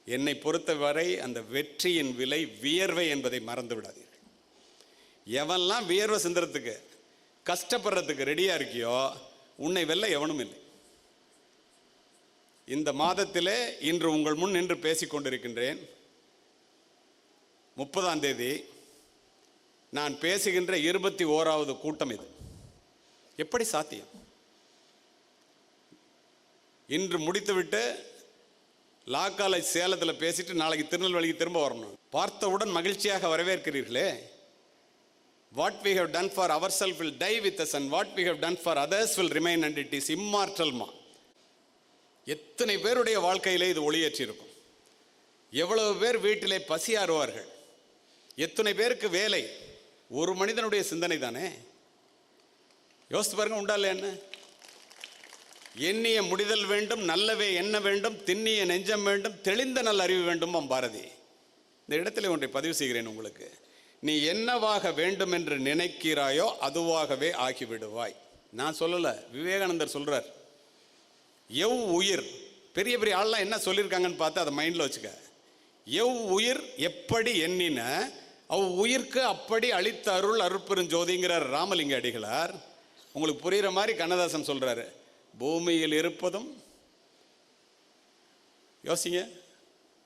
என்னை பொறுத்தவரை அந்த வெற்றியின் விலை வியர்வை என்பதை மறந்து விடாதீர்கள். எவன்லாம் வியர்வை சிந்துறதுக்கு, கஷ்டப்படுறதுக்கு ரெடியாக இருக்கியோ, உன்னை வெல்ல எவனும் இல்லை. இந்த மாதத்திலே இன்று உங்கள் முன் நின்று பேசிக்கொண்டிருக்கின்றேன். 30ஆம் தேதி நான் பேசுகின்ற 21வது கூட்டம் இது. எப்படி சாத்தியம்? இன்று முடித்துவிட்டு லா காலேஜ் சேலத்தில் பேசிட்டு நாளைக்கு திருநெல்வேலிக்கு திரும்ப வரணும். பார்த்தவுடன் மகிழ்ச்சியாக வரவேற்கிறீர்களே. What we have done for ourselves will die with us and what we have done for others will remain and it is immortal. எத்தனை பேருடைய வாழ்க்கையிலே இது ஒளியேற்றி இருக்கும். எவ்வளவு பேர் வீட்டிலே பசியாறுவார்கள். எத்தனை பேருக்கு வேலை. ஒரு மனிதனுடைய சிந்தனை தானே. யோசித்து பாருங்க, உண்டா இல்லையா? என்ன எண்ணிய முடிதல் வேண்டும், நல்லவே எண்ண வேண்டும், திண்ணிய நெஞ்சம் வேண்டும், தெளிந்த நல்ல அறிவு வேண்டும். பாரதி. இந்த இடத்துல ஒன்றை பதிவு செய்கிறேன் உங்களுக்கு. நீ என்னவாக வேண்டும் என்று நினைக்கிறாயோ அதுவாகவே ஆகிவிடுவாய். நான் சொல்லலை, விவேகானந்தர் சொல்றார். எவ் உயிர், பெரிய பெரிய ஆள்லாம் என்ன சொல்லியிருக்காங்கன்னு பார்த்து அதை மைண்டில் வச்சுக்க. எவ் உயிர் எப்படி எண்ணின அவ் உயிர்க்கு அப்படி அளித்த அருள் அருட்பெருஞ்சோதிங்கிறார் ராமலிங்க அடிகளார். உங்களுக்கு புரிகிற மாதிரி கண்ணதாசன் சொல்றாரு. பூமியில் இருப்பதும் யோசிங்க,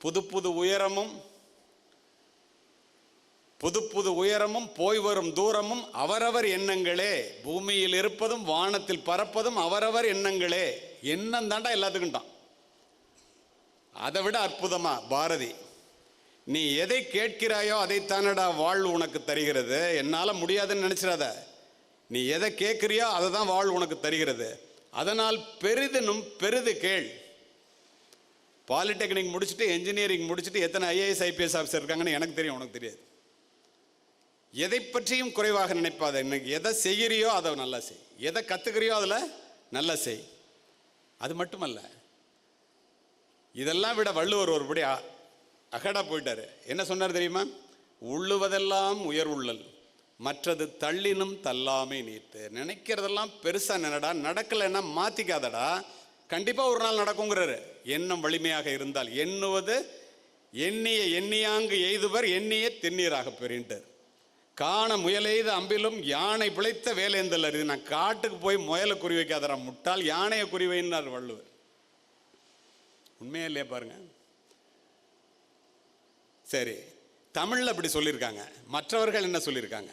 புது புது உயரமும் போய் வரும் தூரமும் அவரவர் எண்ணங்களே. பூமியில் இருப்பதும் வானத்தில் பறப்பதும் அவரவர் எண்ணங்களே. எண்ணம் தாண்டா எல்லாத்துக்கும் தான். அதை விட அற்புதமா பாரதி, நீ எதை கேட்கிறாயோ அதைத்தானடா வாழ்வு உனக்கு தருகிறது. என்னால் முடியாதுன்னு நினைச்சிடாத. நீ எதை கேட்கிறியோ அதை தான் வாழ்வு உனக்கு தருகிறது. அதனால் பெரிதினும் பெரிது கேள். பாலிடெக்னிக் முடிச்சுட்டு என்ஜினியரிங் முடிச்சுட்டு எத்தனை ஐஏஎஸ் ஐபிஎஸ் ஆஃபீஸர் இருக்காங்கன்னு எனக்கு தெரியும், உனக்கு தெரியாது. எதை பற்றியும் குறைவாக நினைப்பாத. இன்னைக்கு எதை செய்கிறியோ அதை நல்லா செய். எதை கற்றுக்கிறியோ அதில் நல்லா செய். அது மட்டுமல்ல, இதெல்லாம் விட வள்ளுவர் ஒருபடி அகடா போயிட்டாரு. என்ன சொன்னார் தெரியுமா? உள்ளுவதெல்லாம் உயர்வுள்ளல், மற்றது தள்ளினும் தள்ளாமை நீத்து. நினைக்கிறதெல்லாம் பெருசாக நினைடா, நடக்கலைன்னா மாற்றிக்காதடா, கண்டிப்பாக ஒரு நாள் நடக்குங்கிறாரு. எண்ணம் வலிமையாக இருந்தால். எண்ணுவது எண்ணிய எண்ணியாங்கு எய்துவர் எண்ணிய திண்ணீராக பெறின்ட்டார். காண முயலெய்த அம்பிலும் யானை பிழைத்த வேலேந்தல் அறிது. நான் காட்டுக்கு போய் முயலை குறி வைக்காதரா முட்டால், யானையை குறி வைன்னார் வள்ளுவர். உண்மையா இல்லையா பாருங்க. சரி, தமிழில் அப்படி சொல்லியிருக்காங்க. மற்றவர்கள் என்ன சொல்லியிருக்காங்க?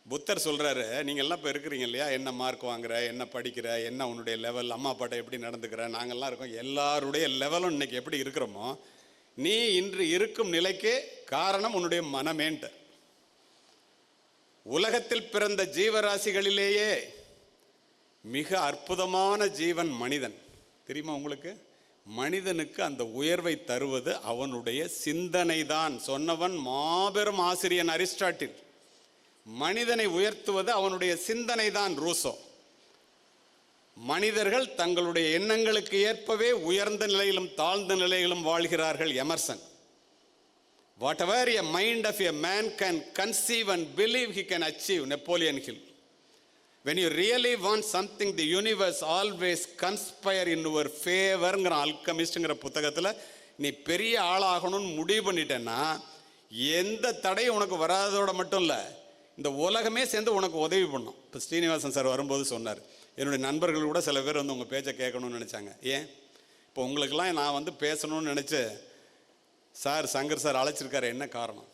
புத்தர் சொல்கிறாரு, நீங்கள் எல்லாம் இப்போ இருக்கிறீங்க இல்லையா, என்ன மார்க் வாங்குற, என்ன படிக்கிற, என்ன உன்னுடைய லெவல், அம்மா அப்பாட்ட எப்படி நடந்துக்கிற, நாங்கள்லாம் இருக்கோம். எல்லாருடைய லெவலும் இன்னைக்கு எப்படி இருக்கிறோமோ, நீ இன்று இருக்கும் நிலைக்கு காரணம் உன்னுடைய மனமேன்ட்டு. உலகத்தில் பிறந்த ஜீவராசிகளிலேயே மிக அற்புதமான ஜீவன் மனிதன். தெரியுமா உங்களுக்கு? மனிதனுக்கு அந்த உயர்வை தருவது அவனுடைய சிந்தனை தான். சொன்னவன் மாபெரும் ஆசிரியன் அரிஸ்டாட்டில். மனிதனை உயர்த்துவது அவனுடைய சிந்தனை தான் ரூசோ. மனிதர்கள் தங்களுடைய எண்ணங்களுக்கு ஏற்பவே உயர்ந்த நிலையிலும் தாழ்ந்த நிலையிலும் வாழ்கிறார்கள் Emerson. Whatever a mind of a man can conceive and believe, he can achieve, Napoleon Hill. When you really want something, the universe always conspire in your favorங்கிற அல்கமிஸ்ட்ங்கிற புத்தகத்தில் நீ பெரிய ஆளாகணும்னு முடிவு பண்ணிட்டேன்னா எந்த தடையும் உனக்கு வராதோட மட்டும் இல்லை, இந்த உலகமே சேர்ந்து உனக்கு உதவி பண்ணும். இப்போ ஸ்ரீனிவாசன் சார் வரும்போது சொன்னார், என்னுடைய நண்பர்கள் கூட சில பேர் வந்து உங்கள் பேச்சை கேட்கணும்னு நினச்சாங்க. ஏன் இப்போ உங்களுக்கெல்லாம் நான் வந்து பேசணும்னு நினச்சி சார் சங்கர் சார் அழைச்சிருக்காரு, என்ன காரணம்?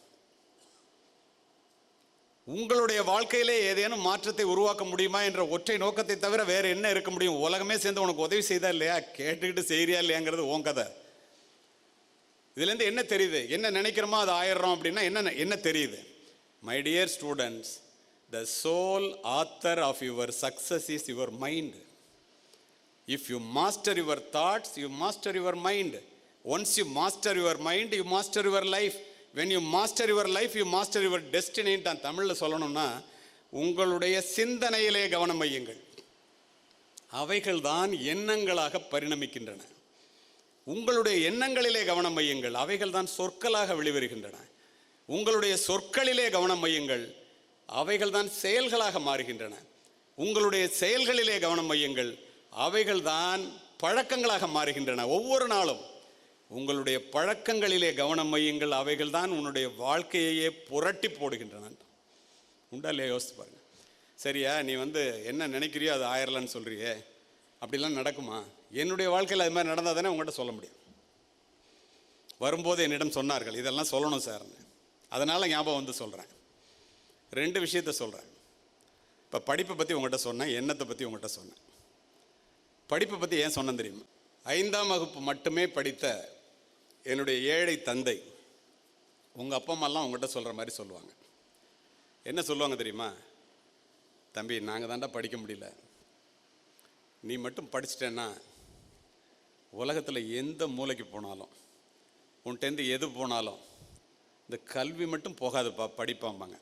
உங்களுடைய வாழ்க்கையிலே ஏதேனும் மாற்றத்தை உருவாக்க முடியுமா என்ற ஒற்றை நோக்கத்தை தவிர வேறு என்ன இருக்க முடியும்? உலகமே சேர்ந்து உனக்கு உதவி செய்தா இல்லையா, கேட்டுக்கிட்டு செய்யறியா இல்லையாங்கிறது உன் கதை. இதுலேருந்து என்ன தெரியுது? என்ன நினைக்கிறோமோ அது ஆயிடுறோம் அப்படின்னா என்ன தெரியுது? My dear students, the soul author of your success is your mind. If you master your thoughts, you master your mind. Once you master your mind, you master your life. When you master your life, you master your destiny. நான் தமிழில் சொல்லணும்னா, உங்களுடைய சிந்தனையிலே கவனம் வையுங்கள். அவைகள் தான் எண்ணங்களாக பரிணமிக்கின்றன. உங்களுடைய எண்ணங்களிலே கவனம் வையுங்கள், அவைகள் தான் சொற்களாக வெளிவருகின்றன. உங்களுடைய சொற்களிலே கவனம் வையுங்கள், அவைகள் தான் செயல்களாக மாறுகின்றன. உங்களுடைய செயல்களிலே கவனம் வையுங்கள், அவைகள் தான் பழக்கங்களாக மாறுகின்றன. ஒவ்வொரு நாளும் உங்களுடைய பழக்கங்களிலே கவனம் வையுங்கள், அவைகள் தான் உன்னுடைய வாழ்க்கையையே புரட்டி போடுகின்றன. உண்டா இல்லையா? யோசித்து பாருங்க. சரியா, நீ வந்து என்ன நினைக்கிறியோ அது ஆயிரலான்னு சொல்கிறியே, அப்படிலாம் நடக்குமா? என்னுடைய வாழ்க்கையில் அது மாதிரி நடந்தால் தானே உங்கள்கிட்ட சொல்ல முடியும். வரும்போது என்னிடம் சொன்னார்கள், இதெல்லாம் சொல்லணும் சார்னு. அதனால் ஞாபகம் வந்து சொல்கிறேன். 2 விஷயத்த சொல்கிறேன். இப்போ படிப்பை பற்றி உங்கள்கிட்ட சொன்னேன், எண்ணத்தை பற்றி உங்கள்கிட்ட சொன்னேன். படிப்பை பற்றி ஏன் சொன்னேன் தெரியுமா? 5ஆம் வகுப்பு மட்டுமே படித்த என்னுடைய ஏழை தந்தை, உங்கள் அப்பா அம்மாலாம் உங்கள்கிட்ட சொல்கிற மாதிரி சொல்லுவாங்க. என்ன சொல்லுவாங்க தெரியுமா? தம்பி, நாங்கள் தாண்டா படிக்க முடியல, நீ மட்டும் படிச்சிட்டேன்னா உலகத்தில் எந்த மூலைக்கு போனாலும், உன்கிட்டேருந்து எது போனாலும் இந்த கல்வி மட்டும் போகாதுப்பா, படிப்பாம்பாங்க.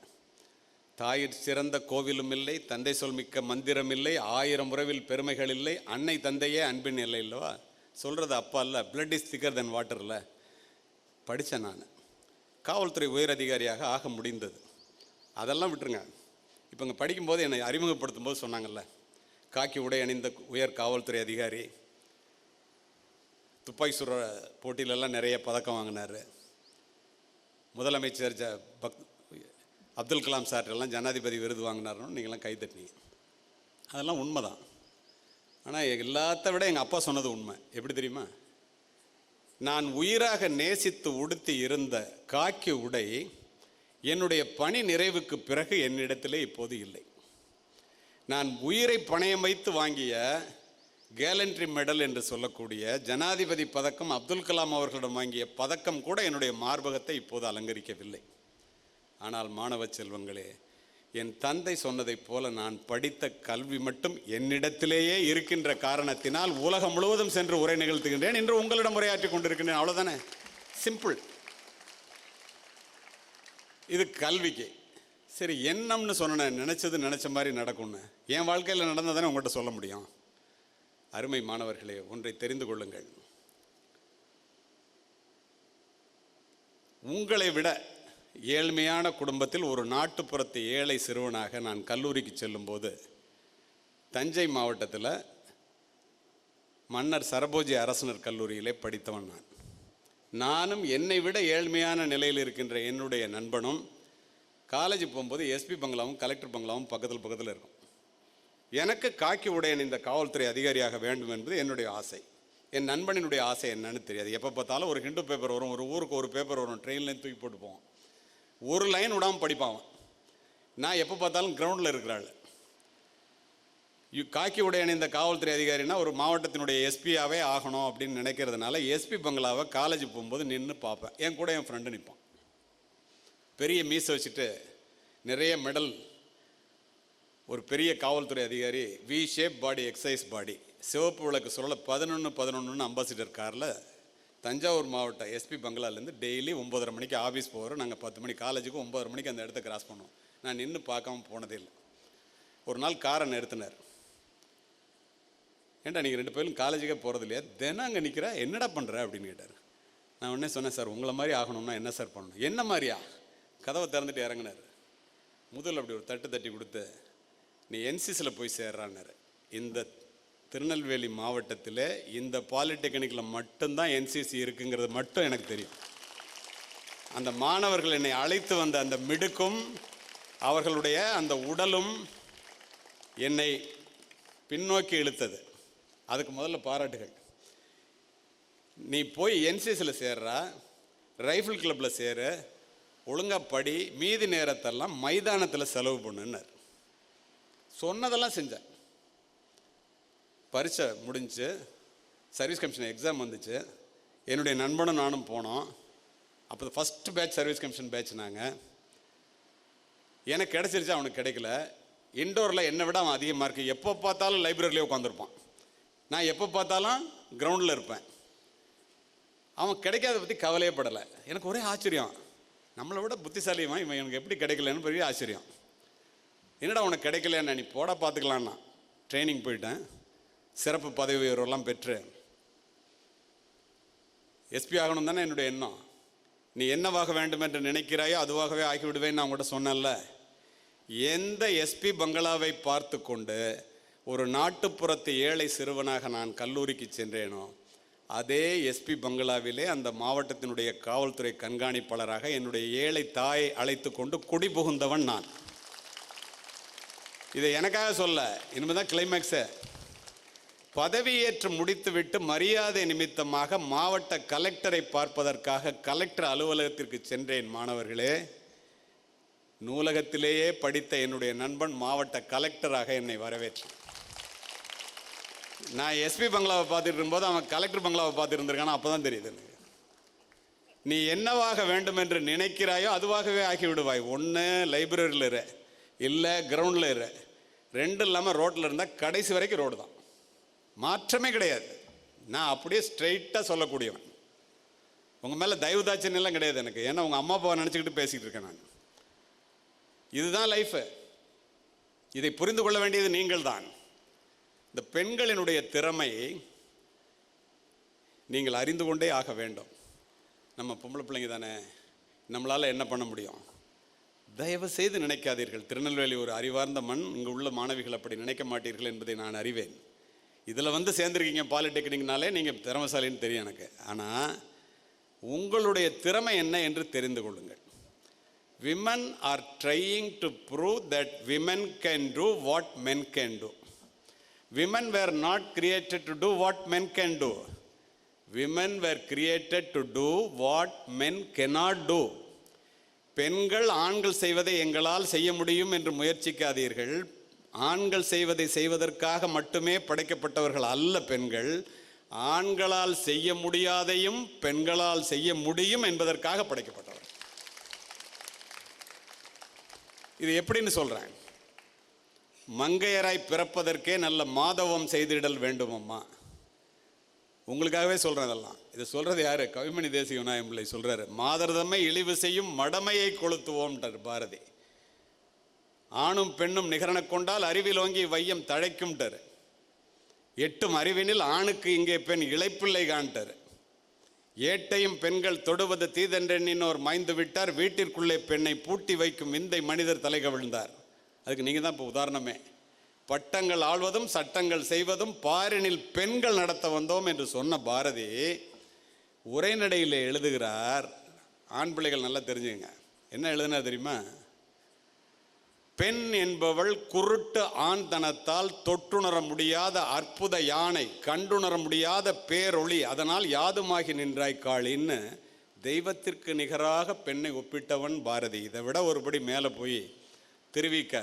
தாயிற் சிறந்த கோவிலும் இல்லை, தந்தை சொல் மிக்க மந்திரம் இல்லை, 1000 உறவில் பெருமைகள் இல்லை, அன்னை தந்தையே அன்பின் இல்லை இல்லவா? சொல்கிறது அப்பா இல்லை, பிளட் இஸ் திக்கர் தென் வாட்டரில். படித்தேன் நான், காவல்துறை உயர் அதிகாரியாக ஆக முடிந்தது. அதெல்லாம் விட்டுருங்க. இப்போ இங்கே படிக்கும்போது என்னை அறிமுகப்படுத்தும் போது சொன்னாங்கல்ல, காக்கி உடை அணிந்த உயர் காவல்துறை அதிகாரி, துப்பாக்கி சுடுற போட்டியிலெல்லாம் நிறைய பதக்கம் வாங்கினார், முதலமைச்சர் அப்துல் கலாம் சார்ட்டெல்லாம் ஜனாதிபதி விருது வாங்கினார்னு நீங்களாம் கை தட்டினீங்க. அதெல்லாம் உண்மை தான். ஆனால் எல்லாத்த விட எங்கள் அப்பா சொன்னது உண்மை. எப்படி தெரியுமா? நான் உயிராக நேசித்து உடுத்தி இருந்த காக்கி உடை என்னுடைய பணி நிறைவுக்கு பிறகு என்னிடத்திலே இப்போது இல்லை. நான் உயிரை பணயம் வைத்து வாங்கிய கேலண்ட்ரி மெடல் என்று சொல்லக்கூடிய ஜனாதிபதி பதக்கம், அப்துல் கலாம் அவர்களிடம் வாங்கிய பதக்கம் கூட என்னுடைய மார்பகத்தை இப்போது அலங்கரிக்கவில்லை. ஆனால் மாணவ செல்வங்களே, என் தந்தை சொன்னதைப் போல நான் படித்த கல்வி மட்டும் என்னிடத்திலேயே இருக்கின்ற காரணத்தினால் உலகம் முழுவதும் சென்று உரை நிகழ்த்துகின்றேன், என்று உங்களிடம் உரையாற்றி கொண்டிருக்கின்றேன். அவ்வளோதானே, சிம்பிள். இது கல்விக்கு. சரி, எண்ணம்னு சொன்னேன், நினச்ச மாதிரி நடக்கும்னு. என் வாழ்க்கையில் நடந்ததானே உங்கள்கிட்ட சொல்ல முடியும். அருமை மாணவர்களே, ஒன்றை தெரிந்து கொள்ளுங்கள். உங்களை விட ஏழ்மையான குடும்பத்தில் ஒரு நாட்டுப்புறத்து ஏழை சிறுவனாக நான் கல்லூரிக்கு செல்லும்போது தஞ்சை மாவட்டத்தில் மன்னர் சரபோஜி அரசனர் கல்லூரியிலே படித்தவன் நானும் என்னை விட ஏழ்மையான நிலையில் இருக்கின்ற என்னுடைய நண்பனும் காலேஜ் போகும்போது எஸ்பி பங்களாவும் கலெக்டர் பங்களாவும் பக்கத்தில் இருக்கும். எனக்கு காக்கி உடையன் இந்த காவல்துறை அதிகாரியாக வேண்டும் என்பது என்னுடைய ஆசை. என் நண்பனினுடைய ஆசை என்னன்னு தெரியாது. எப்போ பார்த்தாலும் ஒரு ஹிண்டு பேப்பர் வரும், ஒரு ஊருக்கு ஒரு பேப்பர் வரும், ட்ரெயின்லேருந்து தூக்கி போட்டு போவோம். ஒரு லைன் விடாமல் படிப்பான். நான் எப்போ பார்த்தாலும் கிரவுண்டில் இருக்கிறாள். காக்கி உடையன் இந்த காவல்துறை அதிகாரினா ஒரு மாவட்டத்தினுடைய எஸ்பியாகவே ஆகணும் அப்படின்னு நினைக்கிறதுனால எஸ்பி பங்களாவை காலேஜ் போகும்போது நின்று பார்ப்பேன். என் கூட என் ஃப்ரெண்டு நிற்பான். பெரிய மீசை வச்சுட்டு நிறைய மெடல், ஒரு பெரிய காவல்துறை அதிகாரி, வி ஷேப் பாடி, எக்ஸசைஸ் பாடி, சிவப்பு விளக்கு சொல்ல 11 அம்பாசிடர் காரில் தஞ்சாவூர் மாவட்ட எஸ்பி பங்களாலேருந்து டெய்லி 9:30 மணிக்கு ஆஃபீஸ் போகிறோம். நாங்கள் 10 மணி காலேஜுக்கு 9:30 மணிக்கு அந்த இடத்த கிராஸ் பண்ணுவோம். நான் நின்று பார்க்காம போனதே இல்லை. ஒரு நாள் காரை நிறுத்தினார். ஏன்டா நீங்கள் 2 பேரும் காலேஜுக்கே போகிறது இல்லையா, தினம் அங்கே நிற்கிற, என்னடா பண்ணுற அப்படின்னு கேட்டார். நான் உடனே சொன்னேன், சார் உங்களை மாதிரி ஆகணும்னா என்ன சார் பண்ணணும்? என்ன மாதிரியா? கதவை திறந்துட்டு இறங்கினார். முதல்ல அப்படி ஒரு தட்டி கொடுத்து, நீ என்சிசியில் போய் சேர்றான்னாரு. இந்த திருநெல்வேலி மாவட்டத்தில் இந்த பாலிடெக்னிக்கில் மட்டும்தான் என்சிசி இருக்குங்கிறது மட்டும் எனக்கு தெரியும். அந்த மாணவர்கள் என்னை அழைத்து வந்த அந்த மிடுக்கும் அவர்களுடைய அந்த உடலும் என்னை பின்னோக்கி இழுத்தது. அதுக்கு முதல்ல பாராட்டுகள். நீ போய் என்சிசியில் சேர்றா, ரைஃபிள் கிளப்பில் சேரு, ஒழுங்காக படி, மீதி நேரத்தெல்லாம் மைதானத்தில் செலவு பண்ணுன்னார். சொன்னதெல்லாம் செஞ்சேன். பரீட்சை முடிஞ்சு சர்வீஸ் கமிஷன் எக்ஸாம் வந்துச்சு. என்னுடைய நண்பனும் நானும் போனோம். அப்போ first batch service commission batch. நாங்கள் எனக்கு கிடச்சிருச்சு, அவனுக்கு கிடைக்கல. இன்டோரில் என்னை விட அவன் அதிக மார்க்கு. எப்போ பார்த்தாலும் லைப்ரரியிலே உட்காந்துருப்பான். நான் எப்போ பார்த்தாலும் கிரவுண்டில் இருப்பேன். அவன் கிடைக்காத பற்றி கவலையே படலை. எனக்கு ஒரே ஆச்சரியம், நம்மளை விட புத்திசாலியமா இவன் எனக்கு எப்படி கிடைக்கலன்னு பெரிய ஆச்சரியம். என்னடா உனக்கு கிடைக்கலன்னு, நீ போட பார்த்துக்கலான்னா ட்ரைனிங் போயிட்டேன். சிறப்பு பதவி உயர்வெல்லாம் பெற்று எஸ்பி ஆகணும் தானே என்னுடைய எண்ணம். நீ என்னவாக வேண்டும் என்று நினைக்கிறாயோ அதுவாகவே ஆகிவிடுவேன்னு நான் உங்கள்கிட்ட சொன்னேன்ல. எந்த எஸ்பி பங்களாவை பார்த்து கொண்டு ஒரு நாட்டுப்புறத்து ஏழை சிறுவனாக நான் கல்லூரிக்கு சென்றேனோ, அதே எஸ்பி பங்களாவிலே அந்த மாவட்டத்தினுடைய காவல்துறை கண்காணிப்பாளராக என்னுடைய ஏழை தாயை அழைத்து கொண்டு குடி புகுந்தவன் நான். இதை எனக்காக சொல்ல, இனிமேல் தான் கிளைமேக்ஸு. பதவியேற்று முடித்துவிட்டு மரியாதை நிமித்தமாக மாவட்ட கலெக்டரை பார்ப்பதற்காக கலெக்டர் அலுவலகத்திற்கு சென்றேன். மாணவர்களே, நூலகத்திலேயே படித்த என்னுடைய நண்பன் மாவட்ட கலெக்டராக என்னை வரவேற்றான். நான் எஸ்பி பங்களாவை பார்த்துட்டு இருக்கும்போது அவன் கலெக்டர் பங்களாவை பார்த்துட்டு இருந்திருக்கானா, அப்போ தான் தெரியுது எனக்கு. நீ என்னவாக வேண்டும் என்று நினைக்கிறாயோ அதுவாகவே ஆகிவிடுவாய். ஒன்று லைப்ரரியில் இரு, இல்லை கிரவுண்டில் இரு. ரெண்டும் இல்லாமல் ரோட்டில் இருந்தால் கடைசி வரைக்கும் ரோடு தான், மாற்றமே கிடையாது. நான் அப்படியே ஸ்ட்ரெயிட்டாக சொல்லக்கூடியவன். உங்கள் மேலே தயவுதாட்சன் எல்லாம் கிடையாது எனக்கு. ஏன்னா உங்கள் அம்மா அப்பாவை நினச்சிக்கிட்டு பேசிக்கிட்டு இருக்கேன் நான். இதுதான் லைஃபு. இதை புரிந்து கொள்ள வேண்டியது நீங்கள் தான். இந்த பெண்களினுடைய திறமை நீங்கள் அறிந்து கொண்டே ஆக வேண்டும். நம்ம பொம்பளை பிள்ளைங்க தானே, நம்மளால் என்ன பண்ண முடியும்? தயவு செய்து நினைக்காதீர்கள், திருநெல்வேலி ஒரு அறிவார்ந்த மண், இங்கே உள்ள மாணவிகள் அப்படி நினைக்க மாட்டீர்கள் என்பதை நான் அறிவேன். இதில் வந்து சேர்ந்துருக்கீங்க பாலிடெக்னிக்னாலே நீங்கள் திறமைசாலின்னு தெரியும் எனக்கு. ஆனால் உங்களுடைய திறமை என்ன என்று தெரிந்து கொள்ளுங்கள். Women are trying to prove that women can do what men can do. Women were not created to do what men can do. Women were created to do what men cannot do. பெண்கள் ஆண்கள் செய்வதை எங்களால் செய்ய முடியும் என்று முயற்சிக்காதீர்கள். ஆண்கள் செய்வதை செய்வதற்காக மட்டுமே படைக்கப்பட்டவர்கள் அல்ல பெண்கள். ஆண்களால் செய்ய முடியாதையும் பெண்களால் செய்ய முடியும் என்பதற்காக படைக்கப்பட்டவர்கள். இது எப்படின்னு சொல்கிறேன். மங்கையராய் பிறப்பதற்கே நல்ல மாதவம் செய்திடல் வேண்டுமம்மா. உங்களுக்காகவே சொல்கிறேன் இதெல்லாம். இதை சொல்கிறது யார்? கவிமணி தேசிய விநாயகம் பிள்ளை சொல்கிறாரு. மாதர்தம்மை இழிவு செய்யும் மடமையை கொளுத்துவோம்ட்டார் பாரதி. ஆணும் பெண்ணும் நிகரன கொண்டால் அறிவில் ஓங்கி வையம் தழைக்கும்ட்டார். எட்டும் அறிவினில் ஆணுக்கு இங்கே பெண் இளைப்பிள்ளை காண்ட்டார். ஏட்டையும் பெண்கள் தொடுவது தீதென்றெண்ணினோர் மாய்ந்து விட்டார். வீட்டிற்குள்ளே பெண்ணை பூட்டி வைக்கும் விந்தை மனிதர் தலை கவிழ்ந்தார். அதுக்கு நீங்கள் தான் இப்போ உதாரணமே. பட்டங்கள் ஆள்வதும் சட்டங்கள் செய்வதும் பாரினில் பெண்கள் நடத்த வந்தோம் என்று சொன்ன பாரதி உரைநடையில் எழுதுகிறார். ஆண் பிள்ளைகள் நல்லா தெரிஞ்சுங்க, என்ன எழுதுனார் தெரியுமா? பெண் என்பவள் குருட்டு ஆண் தனத்தால் தொட்டுணர முடியாத அற்புத யானை, கண்டுணர முடியாத பேரொளி, அதனால் யாதுமாகி நின்றாய் காளின்னு தெய்வத்திற்கு நிகராக பெண்ணை ஒப்பிட்டவன் பாரதி. இதை விட ஒருபடி மேலே போய் திருவிக்க,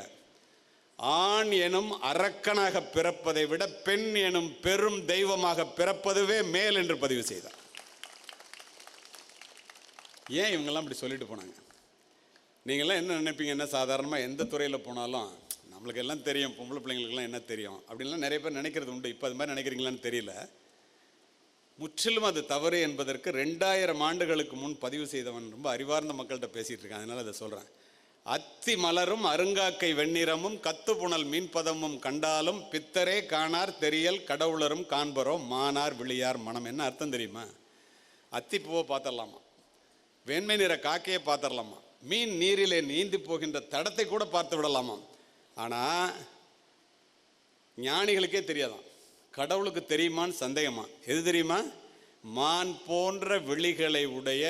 ஆண் எனும் அரக்கனாக பிறப்பதை விட பெண் எனும் பெரும் தெய்வமாக பிறப்பதுவே மேல் என்று பதிவு செய்தார். ஏன் இவங்கெல்லாம் இப்படி சொல்லிட்டு போனாங்க? நீங்களாம் என்ன நினைப்பீங்க? என்ன சாதாரணமாக எந்த துறையில் போனாலும் நம்மளுக்கு எல்லாம் தெரியும், பொம்பளை பிள்ளைங்களுக்குலாம் என்ன தெரியும் அப்படின்லாம் நிறைய பேர் நினைக்கிறது உண்டு. இப்போ அது மாதிரி நினைக்கிறீங்களான்னு தெரியல. முற்றிலும் அது தவறு என்பதற்கு 2000 ஆண்டுகளுக்கு முன் பதிவு செய்தவன் ரொம்ப அறிவார்ந்த மக்கள்கிட்ட பேசிகிட்டு இருக்கேன், அதனால் அதை சொல்கிறேன். அத்தி மலரும் அருங்காக்கை வெண்ணிறமும் கத்து புனல் மீன்பதமும் கண்டாலும் பித்தரே காணார் தெரியல் கடவுளரும் காண்பரோ மானார் விழியார் மனம். என்ன அர்த்தம் தெரியுமா? அத்தி பூவை பார்த்துடலாமா, வெண்மை நிற காக்கையை பார்த்துடலாமா, மீன் நீரிலே நீந்தி போகின்ற தடத்தை கூட பார்த்து விடலாமா. ஆனால் ஞானிகளுக்கே தெரியாதான், கடவுளுக்கு தெரியுமான்னு சந்தேகமா. எது தெரியுமா? மான் போன்ற விழிகளை உடைய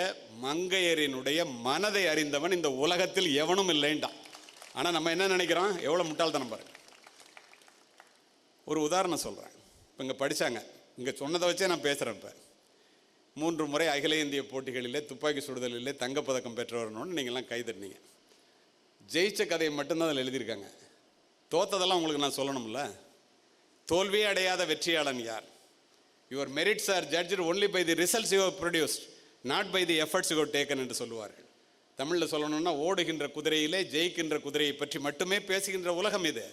மங்கையரினுடைய மனதை அறிந்தவன் இந்த உலகத்தில் எவனும் இல்லைன்ட்டான். ஆனால் நம்ம என்ன நினைக்கிறோம், எவ்வளோ முட்டாள்தனம் பாருங்க. ஒரு உதாரணம் சொல்கிறேன். இப்போ இங்கே படித்தாங்க, இங்கே சொன்னதை வச்சே நான் பேசுகிறேன். இப்போ 3 முறை அகில இந்திய போட்டிகளிலே துப்பாக்கி சுடுதலிலே தங்கப்பதக்கம் பெற்றவர்னு நீங்கள்லாம் கைதட்டினீங்க. ஜெயிச்ச கதையை மட்டும்தான் அதில் எழுதியிருக்காங்க. தோத்ததெல்லாம் உங்களுக்கு நான் சொல்லணும்ல. தோல்வியே அடையாத வெற்றியாளன் யார்? Your merits are judged only by the results you have produced, not by the efforts you have taken என்று சொல்லுவார்கள். தமிழில் சொல்லணும்னா, ஓடுகின்ற குதிரையிலே ஜெயிக்கின்ற குதிரையை பற்றி மட்டுமே பேசுகின்ற உலகம் இது.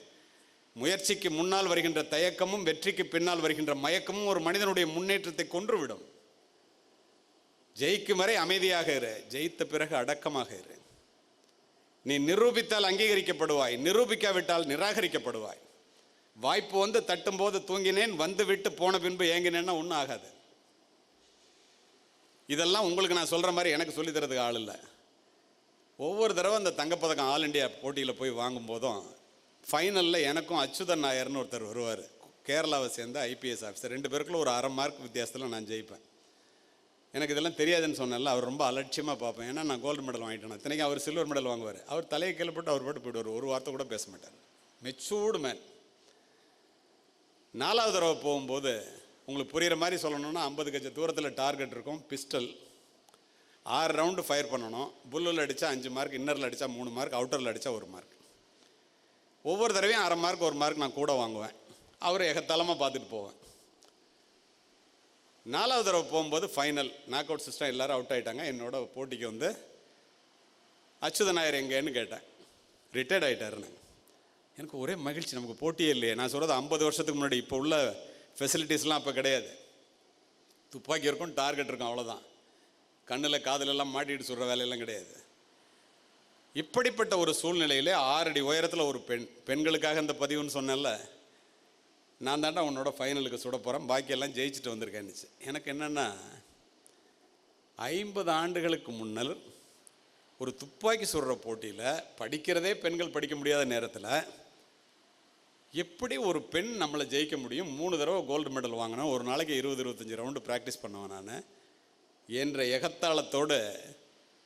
முயற்சிக்கு முன்னால் வருகின்ற தயக்கமும் வெற்றிக்கு பின்னால் வருகின்ற மயக்கமும் ஒரு மனிதனுடைய முன்னேற்றத்தை கொன்றுவிடும். ஜெயிக்கும் வரை அமைதியாக இரு, ஜெயித்த பிறகு அடக்கமாக இரு. நீ நிரூபித்தால் அங்கீகரிக்கப்படுவாய், நிரூபிக்காவிட்டால் நிராகரிக்கப்படுவாய். வாய்ப்பு வந்து தட்டும் போது தூங்கினேன், வந்து விட்டு போன பின்பு ஏங்கினேன்னா ஒன்றும் ஆகாது. இதெல்லாம் உங்களுக்கு நான் சொல்கிற மாதிரி எனக்கு சொல்லித்தரதுக்கு ஆள் இல்லை. ஒவ்வொரு தடவை அந்த தங்கப்பதக்கம் ஆல் இண்டியா போட்டியில் போய் வாங்கும் போதும் ஃபைனலில் எனக்கும் அச்சுதன் நாயர்னு ஒருத்தர் வருவார், கேரளாவை சேர்ந்த ஐபிஎஸ் ஆஃபீஸர். 2 பேருக்குள்ள ஒரு 1/2 மார்க் வித்தியாசத்தில் நான் ஜெயிப்பேன். எனக்கு இதெல்லாம் தெரியாதுன்னு சொன்னால அவர் ரொம்ப அலட்சியமாக பார்ப்பேன். ஏன்னா நான் கோல்டு மெடல் வாங்கிட்டேன். இத்தனைக்கு அவர் சில்வர் மெடல் வாங்குவார். அவர் தலையை கீழே போட்டு அவர் பாட்டு போய்டுவார், ஒரு வார்த்தை கூட பேச மாட்டார். Matured man. 4வது தடவை போகும்போது உங்களுக்கு புரிகிற மாதிரி சொல்லணும்னா, 50 கஜ தூரத்தில் டார்கெட் இருக்கும், பிஸ்டல் 6 ரவுண்டு ஃபயர் பண்ணணும். புல்லில் அடித்தா 5 மார்க், இன்னரில் அடித்தா 3 மார்க், அவுட்டரில் அடித்தா 1 மார்க். ஒவ்வொரு தடவையும் 1/2 மார்க் 1 மார்க் நான் கூட வாங்குவேன். அவர் எகத்தலமாக பார்த்துட்டு போவேன். 4வது தடவை போகும்போது ஃபைனல் நாக் அவுட் சிஸ்டம், எல்லோரும் அவுட் ஆகிட்டாங்க. என்னோட போட்டிக்கு வந்து அச்சுத நாயர் எங்கேன்னு கேட்டேன். ரிட்டையர்ட் ஆகிட்டாருன்னு. எனக்கு ஒரே மகிழ்ச்சி, நமக்கு போட்டியே இல்லையே. நான் சொல்கிறது 50 வருஷத்துக்கு முன்னாடி. இப்போ உள்ள ஃபெசிலிட்டிஸ்லாம் அப்போ கிடையாது. துப்பாக்கி இருக்கும், டார்கெட் இருக்கும், அவ்வளோதான். கண்ணில் காதிலெல்லாம் மாட்டிட்டு சொல்கிற வேலையெல்லாம் கிடையாது. இப்படிப்பட்ட ஒரு சூழ்நிலையிலே 6 அடி உயரத்தில் ஒரு பெண்களுக்காக இந்த பதிவுன்னு சொன்னேன்ல, நான் தாண்டா உன்னோட ஃபைனலுக்கு சுட போகிறேன், பாக்கியெல்லாம் ஜெயிச்சுட்டு வந்திருக்கேன்னுச்சு. எனக்கு என்னென்னா, 50 ஆண்டுகளுக்கு முன்னர் ஒரு துப்பாக்கி சுடுற போட்டியில், படிக்கிறதே பெண்கள் படிக்க முடியாத நேரத்தில் எப்படி ஒரு பெண் நம்மளை ஜெயிக்க முடியும்? 3 தடவை கோல்டு மெடல் வாங்கினேன், ஒரு நாளைக்கு 20-25 ரவுண்டு ப்ராக்டிஸ் பண்ணுவேன் நான் என்ற எகத்தாளத்தோடு.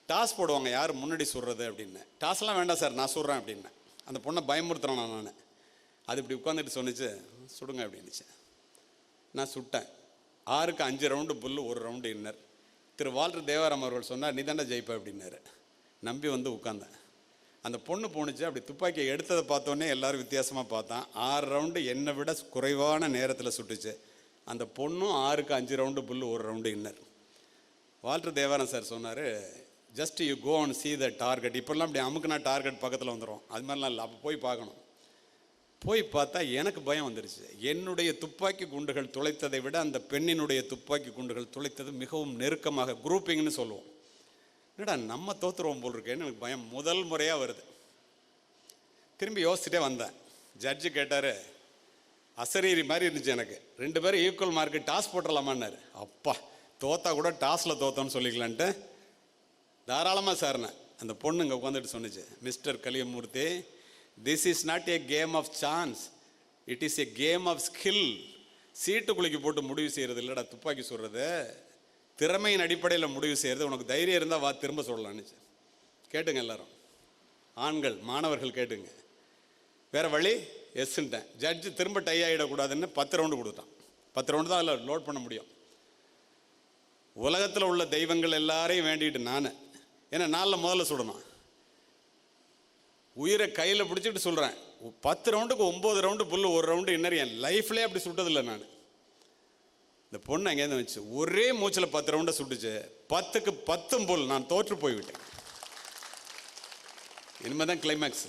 டாஸ் போடுவாங்க, யார் முன்னாடி சுடுறது அப்படின்னு. டாஸ்லாம் வேண்டாம் சார், நான் சுடுறேன் அப்படின்னேன். அந்த பொண்ணை பயமுறுத்துறேன் நான். அது இப்படி உட்காந்துட்டு சொன்னிச்சு, சுடுங்க அப்படின்னுச்சு. நான் சுட்டேன். 6க்கு 5 ரவுண்டு புல்லு, 1 ரவுண்டு இன்னர். திரு வால்டர் தேவாராம் அவர்கள் சொன்னார், நீ தாண்டா ஜெயிப்ப அப்படின்னாரு. நம்பி வந்து உட்காந்தேன். அந்த பொண்ணு போணுச்சு. அப்படி துப்பாக்கியை எடுத்ததை பார்த்தோன்னே எல்லோரும் வித்தியாசமாக பார்த்தான். 6 ரவுண்டு என்னை விட குறைவான நேரத்தில் சுட்டுச்சு. அந்த பொண்ணும் 6க்கு 5 round full, 1 round inner. Walter Devaram sir சொன்னார், just you go and see the target. இப்போல்லாம் அப்படி அமுக்குனா டார்கெட் பக்கத்தில் வந்துடும், அது மாதிரிலாம் இல்லை. அப்போ போய் பார்க்கணும். போய் பார்த்தா எனக்கு பயம் வந்துருச்சு. என்னுடைய துப்பாக்கி குண்டுகள் துளைத்ததை விட அந்த பெண்ணினுடைய துப்பாக்கி குண்டுகள் துளைத்தது மிகவும் நெருக்கமாக, குரூப்பிங்னு சொல்லுவோம். என்னடா நம்ம தோற்றுருவோம் போல் இருக்கேன்னு எனக்கு பயம் முதல் முறையாக வருது. திரும்பி யோசிச்சுட்டே வந்தேன். ஜட்ஜு கேட்டார், அசரீரி மாதிரி இருந்துச்சு எனக்கு. 2 பேரும் ஈக்குவல் மார்க்கு, டாஸ் போட்டுடலாமான்னாரு. அப்பா, தோத்தா கூட டாஸில் தோத்தோன்னு சொல்லிக்கலான்ட்டு தாராளமாக சார்னேன். அந்த பொண்ணு இங்கே உட்காந்துட்டு சொன்னிச்சு, mister Kaliyamoorthy, this is not a game of chance, it is a game of skill. சீட்டு குலுக்கி போட்டு முடிவு செய்கிறது இல்லைடா துப்பாக்கி சுடுறது, திறமையின் அடிப்படையில் முடிவு செய்கிறது. உனக்கு தைரியம் இருந்தால் வா திரும்ப சொல்லலான்னுச்சு. கேட்டுங்க எல்லாரும், ஆண்கள் மாணவர்கள் கேட்டுங்க. வேறு வழி எஸ்ன்ட்டேன். ஜட்ஜு திரும்ப டை ஆகிடக்கூடாதுன்னு 10 ரவுண்டு கொடுத்தான். 10 ரவுண்டு தான் அதில் லோட் பண்ண முடியும். உலகத்தில் உள்ள தெய்வங்கள் எல்லாரையும் வேண்டிட்டு நான், ஏன்னா 4 முதல்ல சுடணும், உயிரை கையில் பிடிச்சிட்டு சொல்கிறேன். 10 ரவுண்டுக்கு 9 ரவுண்டு புல்லு, 1 ரவுண்டு இன்னர். என் லைஃப்லேயே அப்படி சுட்டதில்லை நான். இந்த பொண்ணு அங்கேருந்து வச்சு ஒரே மூச்சில் 10 ரவுண்டை சுட்டுச்சு. 10க்கு 10 புல். நான் தோற்று போய்விட்டேன். இனிமேல் தான் கிளைமேக்ஸ்.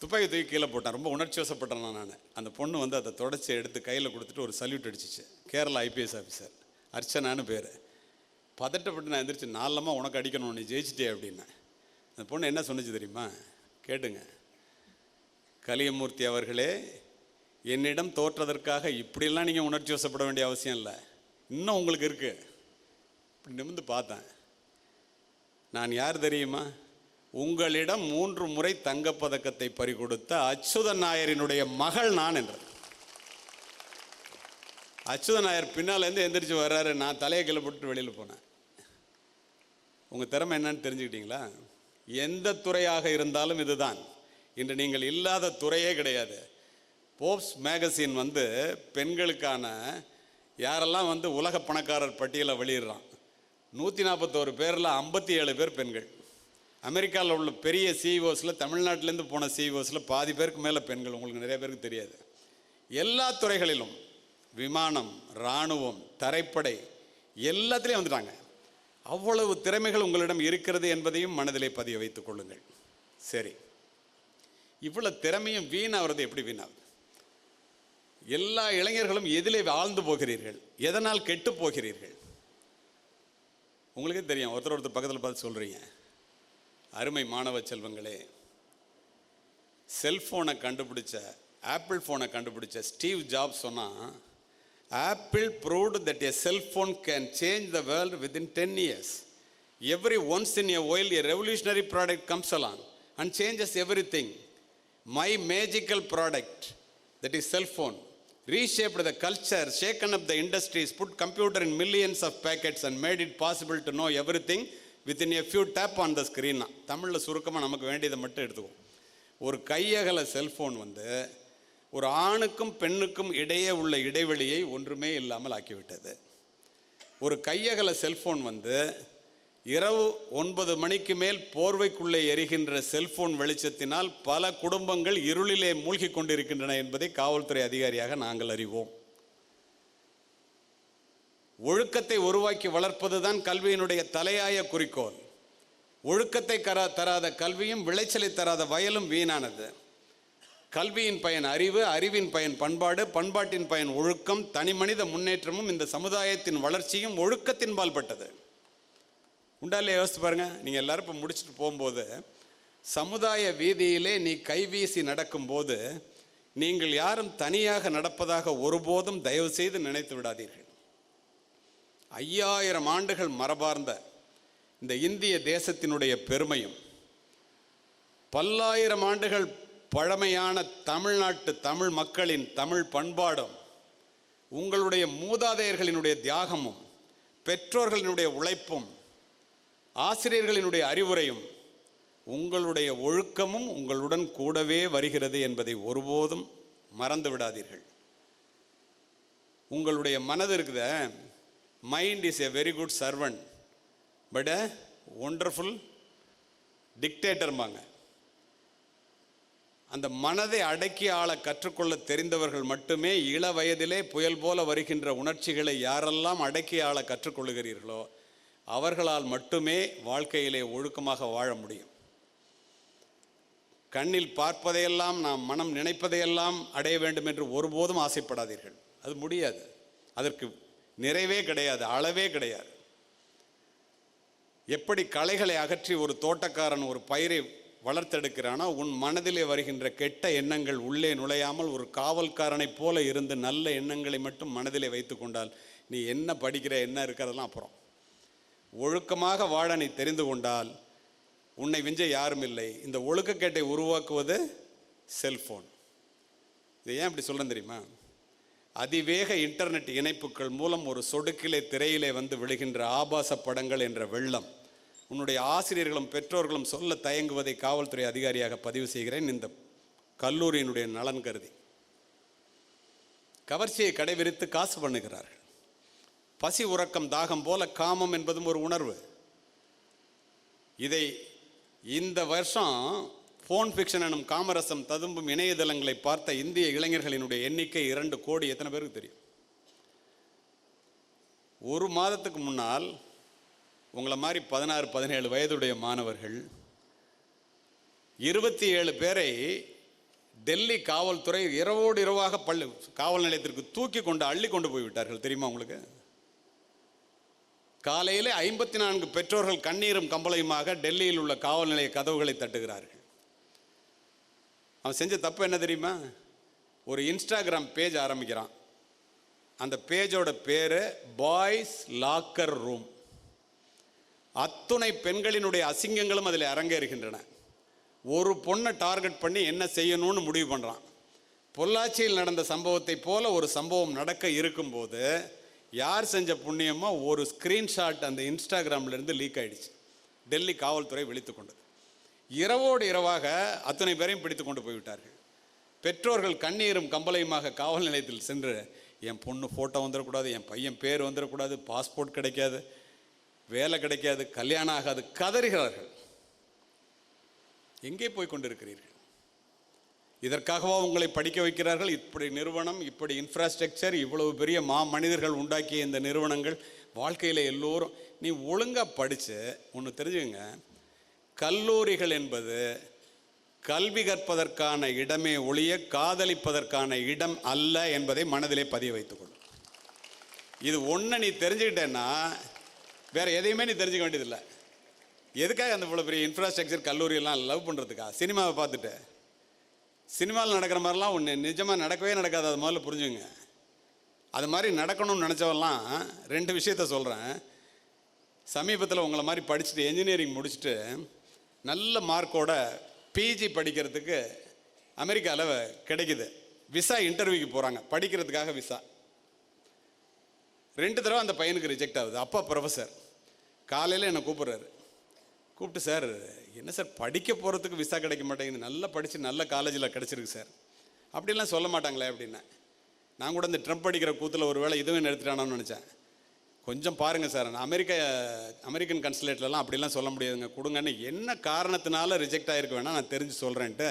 துப்பாக்கி தூக்கி கீழே போட்டேன். ரொம்ப உணர்ச்சி வசப்பட்டேன் நான். அந்த பொண்ணு வந்து அதை தொடச்சி எடுத்து கையில் கொடுத்துட்டு ஒரு சல்யூட் அடிச்சிச்சு. கேரளா ஐபிஎஸ் ஆஃபீஸர், அர்ச்சனான்னு பேர். பதட்டப்பட்டு நான் எந்திரிச்சு, நாலமா உனக்கு அடிக்கணும், நீ ஜெயிச்சிட்டே அப்படின்னேன். அந்த பொண்ணு என்ன சொன்னிச்சு தெரியுமா? கேட்டுங்க. கலியமூர்த்தி அவர்களே, என்னிடம் தோற்றதற்காக இப்படியெல்லாம் நீங்கள் உணர்ச்சி வசப்பட வேண்டிய அவசியம் இல்லை, இன்னும் உங்களுக்கு இருக்கு. இப்படி நிமிர்ந்து பார்த்தேன். நான் யார் தெரியுமா? உங்களிடம் 3 முறை தங்கப்பதக்கத்தை பறிகொடுத்த அச்சுதன் நாயரினுடைய மகள் நான் என்றது. அச்சுதன் நாயர் பின்னாலேருந்து எந்திரிச்சு வர்றாரு. நான் தலையை கீழே போட்டு வெளியில் போனேன். உங்கள் திறமை என்னன்னு தெரிஞ்சுக்கிட்டீங்களா? எந்த துறையாக இருந்தாலும் இதுதான். இன்று நீங்கள் இல்லாத துறையே கிடையாது. போப்ஸ் மேகசின் வந்து பெண்களுக்கான யாரெல்லாம் வந்து உலக பணக்காரர் பட்டியலை வெளியிடுறான். 141 பேரில் 57 பேர் பெண்கள். அமெரிக்காவில் உள்ள பெரிய சிஇஓஸில், தமிழ்நாட்டிலேருந்து போன சிஇஓஸில் பாதி பேருக்கு மேலே பெண்கள். உங்களுக்கு நிறைய பேருக்கு தெரியாது. எல்லா துறைகளிலும், விமானம், இராணுவம், தரைப்படை, எல்லாத்துலேயும் வந்துட்டாங்க. அவ்வளவு திறமைகள் உங்களிடம் இருக்கிறது என்பதையும் மனதிலே பதிய வைத்துக் கொள்ளுங்கள். சரி, இவ்வளோ திறமையும் வீணாகிறது எப்படி வீணாகுது? எல்லா இளைஞர்களும் எதிலே ஆழ்ந்து போகிறீர்கள்? எதனால் கெட்டு போகிறீர்கள்? உங்களுக்கே தெரியும். ஒருத்தர் பக்கத்தில் பார்த்து சொல்கிறீங்க. அருமை மாணவ செல்வங்களே, செல்ஃபோனை கண்டுபிடிச்ச, ஆப்பிள் ஃபோனை கண்டுபிடிச்ச ஸ்டீவ் ஜாப்ஸ் சொன்னால், apple proved that a cell phone can change the world within 10 years. Every once in a while a revolutionary product comes along and changes everything. My magical product, that is cell phone, reshaped the culture, shaken up the industries, put computer in millions of packets and made it possible to know everything within a few tap on the screen. தமிழில் சுருக்கமாக நமக்கு வேண்டியதை மட்டும் எடுத்துக்குவோம். ஒரு கையகல cellphone வந்து ஒரு ஆணுக்கும் பெண்ணுக்கும் இடையே உள்ள இடைவெளியை ஒன்றுமே இல்லாமல் ஆக்கிவிட்டது. ஒரு கையகல செல்ஃபோன் வந்து இரவு 9 மணிக்கு மேல் போர்வைக்குள்ளே எரிகின்ற செல்ஃபோன் வெளிச்சத்தினால் பல குடும்பங்கள் இருளிலே மூழ்கி கொண்டிருக்கின்றன என்பதை காவல்துறை அதிகாரியாக நாங்கள் அறிவோம். ஒழுக்கத்தை உருவாக்கி வளர்ப்பதுதான் கல்வியினுடைய தலையாய குறிக்கோள். ஒழுக்கத்தை தராத கல்வியும் விளைச்சலை தராத வயலும் வீணானது. கல்வியின் பயன் அறிவு, அறிவின் பயன் பண்பாடு, பண்பாட்டின் பயன் ஒழுக்கம், தனி மனித முன்னேற்றமும் இந்த சமுதாயத்தின் வளர்ச்சியும் ஒழுக்கத்தின் பால்பட்டது. உண்டாலே யோசித்து பாருங்க. நீங்கள் எல்லாரும் இப்போ முடிச்சுட்டு போகும்போது சமுதாய வீதியிலே நீ கைவீசி நடக்கும்போது நீங்கள் யாரும் தனியாக நடப்பதாக ஒருபோதும் தயவு செய்து நினைத்து விடாதீர்கள். 5000 ஆண்டுகள் மரபார்ந்த இந்த இந்திய தேசத்தினுடைய பெருமையும், பல்லாயிரம் ஆண்டுகள் பழமையான தமிழ்நாட்டு தமிழ் மக்களின் தமிழ் பண்பாடும், உங்களுடைய மூதாதையர்களினுடைய தியாகமும், பெற்றோர்களினுடைய உழைப்பும், ஆசிரியர்களினுடைய அறிவுரையும், உங்களுடைய ஒழுக்கமும் உங்களுடன் கூடவே வருகிறது என்பதை ஒருபோதும் மறந்து விடாதீர்கள். உங்களுடைய மனது இருக்குத, mind is a very good servant but a wonderful டிக்டேட்டர்பாங்க. அந்த மனதை அடக்கி ஆள கற்றுக்கொள்ள தெரிந்தவர்கள் மட்டுமே இள வயதிலே புயல் போல வருகின்ற உணர்ச்சிகளை யாரெல்லாம் அடக்கி ஆள கற்றுக்கொள்ளுகிறீர்களோ அவர்களால் மட்டுமே வாழ்க்கையிலே ஒழுக்கமாக வாழ முடியும். கண்ணில் பார்ப்பதையெல்லாம், நாம் மனம் நினைப்பதையெல்லாம் அடைய வேண்டும் என்று ஒருபோதும் ஆசைப்படாதீர்கள். அது முடியாது. அதற்கு நிறைவே கிடையாது, அளவே கிடையாது. எப்படி களைகளை அகற்றி ஒரு தோட்டக்காரன் ஒரு பயிரை வளர்த்தெடுக்கிறானோ, உன் மனதிலே வருகின்ற கெட்ட எண்ணங்கள் உள்ளே நுழையாமல் ஒரு காவல்காரனைப் போல இருந்து நல்ல எண்ணங்களை மட்டும் மனதிலே வைத்து கொண்டால் நீ என்ன படிக்கிற, என்ன இருக்கிறதெல்லாம் அப்புறம். ஒழுக்கமாக வாழ நீ தெரிந்து கொண்டால் உன்னை விஞ்ச யாரும் இல்லை. இந்த ஒழுக்கக்கேட்டை உருவாக்குவது செல்ஃபோன். இதை ஏன் இப்படி சொல்கிறேன் தெரியுமா? அதிவேக இன்டர்நெட் இணைப்புகள் மூலம் ஒரு சொடுக்கிலே திரையிலே வந்து விழுகின்ற ஆபாச படங்கள் என்ற வெள்ளம் உன்னுடைய ஆசிரியர்களும் பெற்றோர்களும் சொல்ல தயங்குவதை காவல்துறை அதிகாரியாக பதிவு செய்கிறேன். இந்த கல்லூரியினுடைய நலன் கருதி கவர்ச்சியை கடைவிரித்து காசு பண்ணுகிறார்கள். பசி, உறக்கம், தாகம் போல காமம் என்பதும் ஒரு உணர்வு. இதை இந்த வருஷம் ஃபோன் ஃபிக்ஷன் எனும் காமரசம் ததும்பும் இணையதளங்களை பார்த்த இந்திய இளைஞர்களினுடைய எண்ணிக்கை 2 கோடி. எத்தனை பேருக்கு தெரியும்? ஒரு மாதத்துக்கு முன்னால் உங்களை மாதிரி 16-17 வயதுடைய மாணவர்கள் 27 பேரை டெல்லி காவல்துறை இரவோடு இரவாக காவல் நிலையத்திற்கு தூக்கி கொண்டு அள்ளி கொண்டு போய்விட்டார்கள். தெரியுமா உங்களுக்கு? காலையிலே 54 பெற்றோர்கள் கண்ணீரும் கம்பளையுமாக டெல்லியில் உள்ள காவல் நிலைய கதவுகளை தட்டுகிறார்கள். அவன் செஞ்ச தப்பு என்ன தெரியுமா? ஒரு இன்ஸ்டாகிராம் பேஜ் ஆரம்பிக்கிறான். அந்த பேஜோட பேரு பாய்ஸ் லாக்கர் ரூம். அத்துணை பெண்களினுடைய அசிங்கங்களும் அதில் அரங்கேறுகின்றன. ஒரு பொண்ணை டார்கெட் பண்ணி என்ன செய்யணும்னு முடிவு பண்ணுறான். பொள்ளாச்சியில் நடந்த சம்பவத்தை போல ஒரு சம்பவம் நடக்க இருக்கும்போது யார் செஞ்ச புண்ணியமோ ஒரு ஸ்க்ரீன்ஷாட் அந்த இன்ஸ்டாகிராம்லேருந்து லீக் ஆகிடுச்சு. டெல்லி காவல்துறை விழித்து கொண்டது. இரவோடு இரவாக அத்தனை பேரையும் பிடித்து கொண்டு போய்விட்டார்கள். பெற்றோர்கள் கண்ணீரும் கம்பளையுமாக காவல் நிலையத்தில் சென்று, என் பொண்ணு ஃபோட்டோ வந்துடக்கூடாது, என் பையன் பேர் வந்துடக்கூடாது, பாஸ்போர்ட் கிடைக்காது, வேலை கிடைக்காது, கல்யாணம் ஆகாது, கதறுகிறார்கள். எங்கே போய் கொண்டிருக்கிறீர்கள்? இதற்காகவா உங்களை படிக்க வைக்கிறார்கள்? இப்படி நிறுவனம், இப்படி இன்ஃப்ராஸ்ட்ரக்சர், இவ்வளவு பெரிய மனிதர்கள் உண்டாக்கிய இந்த நிறுவனங்கள், வாழ்க்கையில் எல்லோரும் நீ ஒழுங்காக படித்து ஒன்று தெரிஞ்சுங்க. கல்லூரிகள் என்பது கல்வி கற்பதற்கான இடமே ஒழிய காதலிப்பதற்கான இடம் அல்ல என்பதை மனதிலே பதிய வைத்துக்கொள்ளும். இது ஒன்றை நீ தெரிஞ்சுக்கிட்டேன்னா வேறு எதையுமே நீ தெரிஞ்சுக்க வேண்டியதில்லை. எதுக்காக அந்த இவ்வளோ பெரிய இன்ஃப்ராஸ்ட்ரக்சர் கல்லூரியெல்லாம் லவ் பண்ணுறதுக்கா? சினிமாவை பார்த்துட்டு சினிமாவில் நடக்கிற மாதிரிலாம் ஒன்று நிஜமாக நடக்கவே நடக்காது. அது முதல்ல புரிஞ்சுங்க. அது மாதிரி நடக்கணும்னு நினச்சவெல்லாம் 2 விஷயத்த சொல்கிறேன். சமீபத்தில் உங்களை மாதிரி படிச்சுட்டு என்ஜினியரிங் முடிச்சுட்டு நல்ல மார்க்கோட பிஜி படிக்கிறதுக்கு அமெரிக்காவில் கிடைக்குது. விசா இன்டர்வியூக்கு போகிறாங்க படிக்கிறதுக்காக. விசா 2 தடவை அந்த பையனுக்கு ரிஜெக்ட் ஆகுது. அப்பா ப்ரொஃபஸர் காலையில் என்னை கூப்பிட்றாரு. கூப்பிட்டு, சார் என்ன சார் படிக்க போகிறதுக்கு விசா கிடைக்க மாட்டேங்குது, நல்லா படித்து நல்ல காலேஜில் கிடச்சிருக்கு சார், அப்படிலாம் சொல்ல மாட்டாங்களே அப்படின்னா. நான் கூட இந்த ட்ரம்ப் அடிக்கிற கூத்தில் ஒரு வேளை இதுவும் நிறுத்திட்டானோன்னு நினச்சேன். கொஞ்சம் பாருங்கள் சார், அமெரிக்கன் கன்சுலேட்லலாம் அப்படிலாம் சொல்ல முடியாதுங்க, கொடுங்கன்னு. என்ன காரணத்தினால ரிஜெக்ட் ஆகிருக்க வேணால் நான் தெரிஞ்சு சொல்கிறேன்ட்டு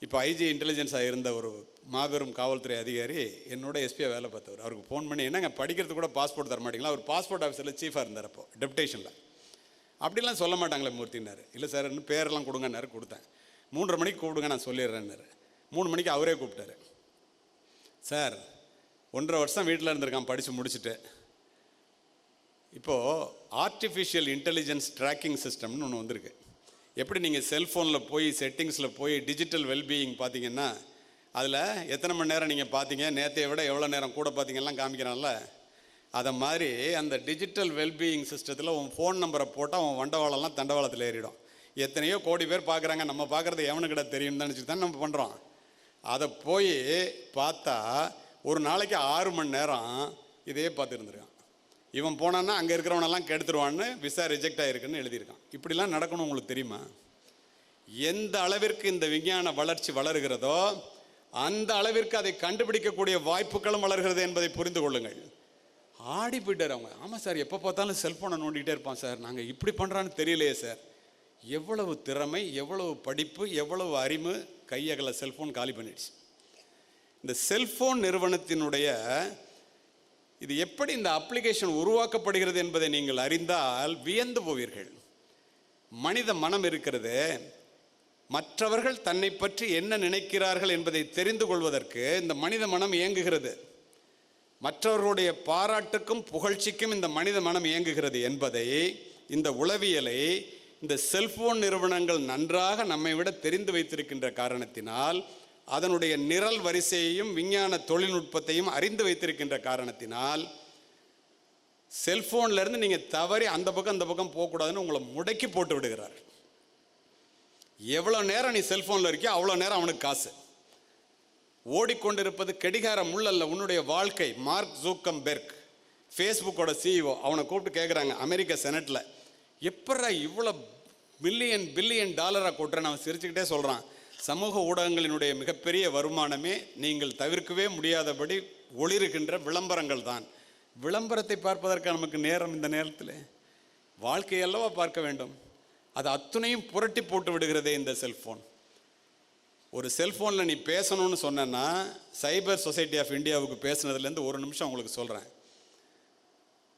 இப்போ ஐஜி இன்டெலிஜென்ஸாக இருந்த ஒரு மாபெரும் காவல்துறை அதிகாரி என்னோட எஸ்பியாக வேலை பார்த்தவர். அவருக்கு ஃபோன் பண்ணி, என்னங்க படிக்கிறதுக்கு கூட பாஸ்போர்ட் தர மாட்டீங்களா? அவர் பாஸ்போர்ட் ஆஃபீஸரில் சீஃபாக இருந்தார் அப்போ டெப்டேஷனில். அப்படிலாம் சொல்ல மாட்டாங்களே மூர்த்தினார். இல்லை சார் இன்னும் பேரெல்லாம் கொடுங்கன்னாரு. கொடுத்தேன். 3:30 மணிக்கு கூப்பிடுங்க நான் சொல்லிடுறேன்னாரு. 3 மணிக்கு அவரே கூப்பிட்டாரு. சார் 1.5 வருஷம் வீட்டில் இருந்திருக்கான் படித்து முடிச்சுட்டு. இப்போது ஆர்டிஃபிஷியல் இன்டெலிஜென்ஸ் ட்ராக்கிங் சிஸ்டம்னு ஒன்று வந்திருக்கு. எப்படி நீங்கள் செல்ஃபோனில் போய் செட்டிங்ஸில் போய் டிஜிட்டல் வெல்பீயிங் பார்த்தீங்கன்னா அதில் எத்தனை மணி நேரம் நீங்கள் பார்த்தீங்க, நேற்றைய விட எவ்வளோ நேரம் கூட பார்த்தீங்கலாம் காமிக்கிறான்ல. அதை மாதிரி அந்த டிஜிட்டல் வெல்பீயிங் சிஸ்டத்தில் உன் ஃபோன் நம்பரை போட்டால் அவன் வண்டவாளம்லாம் தண்டவாளத்தில் ஏறிடும். எத்தனையோ கோடி பேர் பார்க்குறாங்க, நம்ம பார்க்குறது எவனுக்கிட்ட தெரியும்னு நினச்சிட்டு தான் நம்ம பண்ணுறோம். அதை போய் பார்த்தா ஒரு நாளைக்கு 6 மணி நேரம் இதே பார்த்துருந்துருக்கான். இவன் போனான்னா அங்கே இருக்கிறவனெல்லாம் கெடுத்துருவான்னு விசா ரிஜெக்ட் ஆகிருக்குன்னு எழுதியிருக்கான். இப்படிலாம் நடக்கணும் உங்களுக்கு தெரியுமா? எந்த அளவிற்கு இந்த விஞ்ஞான வளர்ச்சி வளருகிறதோ அந்த அளவிற்கு அதை கண்டுபிடிக்கக்கூடிய வாய்ப்புகளும் வளர்கிறது என்பதை புரிந்து கொள்ளுங்கள். ஆடி போயிட்டார் அவங்க. ஆமாம் சார், எப்போ பார்த்தாலும் செல்ஃபோனை நோண்டிகிட்டே இருப்பான் சார், நாங்கள் இப்படி பண்ணுறான்னு தெரியலையே சார். எவ்வளவு திறமை, எவ்வளவு படிப்பு, எவ்வளவு அறிவு, கையகல செல்ஃபோன் காலி பண்ணிடுச்சு. இந்த செல்ஃபோன் நிறுவனத்தினுடைய இது எப்படி இந்த அப்ளிகேஷன் உருவாக்கப்படுகிறது என்பதை நீங்கள் அறிந்தால் வியந்து போவீர்கள். மனித மனம் இருக்கிறது, மற்றவர்கள் தன்னை பற்றி என்ன நினைக்கிறார்கள் என்பதை தெரிந்து கொள்வதற்கு இந்த மனித மனம் இயங்குகிறது. மற்றவர்களுடைய பாராட்டுக்கும் புகழ்ச்சிக்கும் இந்த மனித மனம் இயங்குகிறது என்பதை, இந்த உளவியலை இந்த செல்போன் நிறுவனங்கள் நன்றாக நம்மை விட தெரிந்து வைத்திருக்கின்ற காரணத்தினால், அதனுடைய நிரல் வரிசையையும் விஞ்ஞான தொழில்நுட்பத்தையும் அறிந்து வைத்திருக்கின்ற காரணத்தினால், செல்போன்ல இருந்து நீங்க தவறி அந்த பக்கம் அந்த பக்கம் போகக்கூடாதுன்னு உங்களை முடக்கி போட்டு விடுகிறார். எவ்வளவு நேரம் நீ செல்போன்ல இருக்கியோ அவ்வளவு நேரம் அவனுக்கு காசு. ஓடிக்கொண்டிருப்பது கடிகார முள்ளல்ல உன்னுடைய வாழ்க்கை. மார்க் ஜூக்கம்பெர்க், ஃபேஸ்புக்கோட சிஇஓ, அவனை கூப்பிட்டு கேட்குறாங்க அமெரிக்க செனட்ல, எப்படா இவ்வளோ பில்லியன் டாலராக கொட்டுறேன்னு. அவன் சிரிச்சுக்கிட்டே சொல்கிறான், சமூக ஊடகங்களினுடைய மிகப்பெரிய வருமானமே நீங்கள் தவிர்க்கவே முடியாதபடி ஒளிருகின்ற விளம்பரங்கள் தான். விளம்பரத்தை பார்ப்பதற்கு நமக்கு நேரம் இந்த நேரத்தில் வாழ்க்கையல்லவா பார்க்க வேண்டும். அது அத்துணையும் புரட்டி போட்டு விடுகிறதே இந்த செல்ஃபோன். ஒரு செல்ஃபோனில் நீ பேசணும்னு சொன்னா, சைபர் சொசைட்டி ஆஃப் இந்தியாவுக்கு பேசுனதுலேருந்து ஒரு நிமிஷம் உங்களுக்கு சொல்கிறேன்.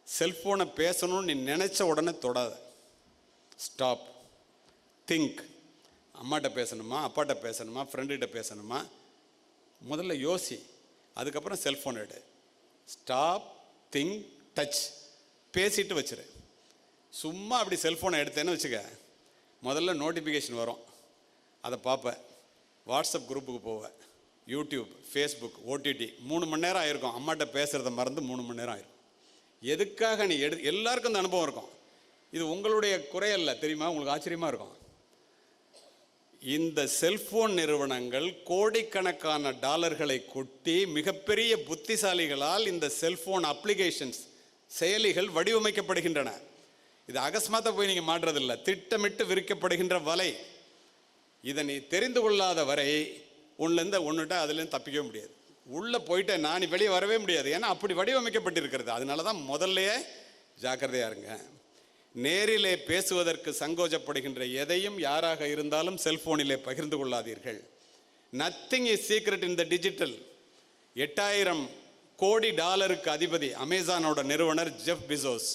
செல்ஃபோனை பேசணும்னு நீ நினச்ச உடனே தொடாத. ஸ்டாப், திங்க், அம்மாட்ட பேசணுமா, அப்பாட்ட பேசணுமா, ஃப்ரெண்டுகிட்ட பேசணுமா, முதல்ல யோசி. அதுக்கப்புறம் செல்ஃபோன் எடு. Stop, think, touch. பேசிட்டு வச்சிரு. சும்மா அப்படி செல்ஃபோனை எடுத்தேன்னு வச்சுக்க, முதல்ல நோட்டிஃபிகேஷன் வரும், அதை பார்ப்பேன். வாட்ஸ்அப் குரூப்புக்கு போவேன். YouTube, Facebook, OTT. 3 மணி நேரம் ஆயிருக்கும். அம்மாட்ட பேசுகிறத மறந்து 3 மணி நேரம் ஆயிருக்கும். எதுக்காக நீ எல்லாருக்கும் இந்த அனுபவம் இருக்கும். இது உங்களுடைய குறையல்ல, தெரியுமா? உங்களுக்கு ஆச்சரியமாக இருக்கும். இந்த செல்போன் நிறுவனங்கள் கோடிக்கணக்கான டாலர்களை கொட்டி மிகப்பெரிய புத்திசாலிகளால் இந்த செல்போன் அப்ளிகேஷன்ஸ், செயலிகள் வடிவமைக்கப்படுகின்றன. இது அகஸ்மாத்த போய் நீங்கள் மாட்டுறதில்லை, திட்டமிட்டு விரிக்கப்படுகின்ற வலை. இதை நீ தெரிந்து கொள்ளாத வரை ஒன்றுலேருந்து ஒன்றுட்ட அதுலேருந்து தப்பிக்கவே முடியாது. உள்ளே போயிட்டேன் நான் வெளியே வரவே முடியாது. ஏன்னா அப்படி வடிவமைக்கப்பட்டிருக்கிறது. அதனால தான் முதல்லையே ஜாக்கிரதையாக இருங்க. நேரிலே பேசுவதற்கு சங்கோஜப்படுகின்ற எதையும் யாராக இருந்தாலும் செல்போனிலே பகிர்ந்து கொள்ளாதீர்கள். Nothing is secret in the digital. 8000 கோடி டாலருக்கு அதிபதி அமேசானோட நிறுவனர் ஜெஃப் பிசோஸ்,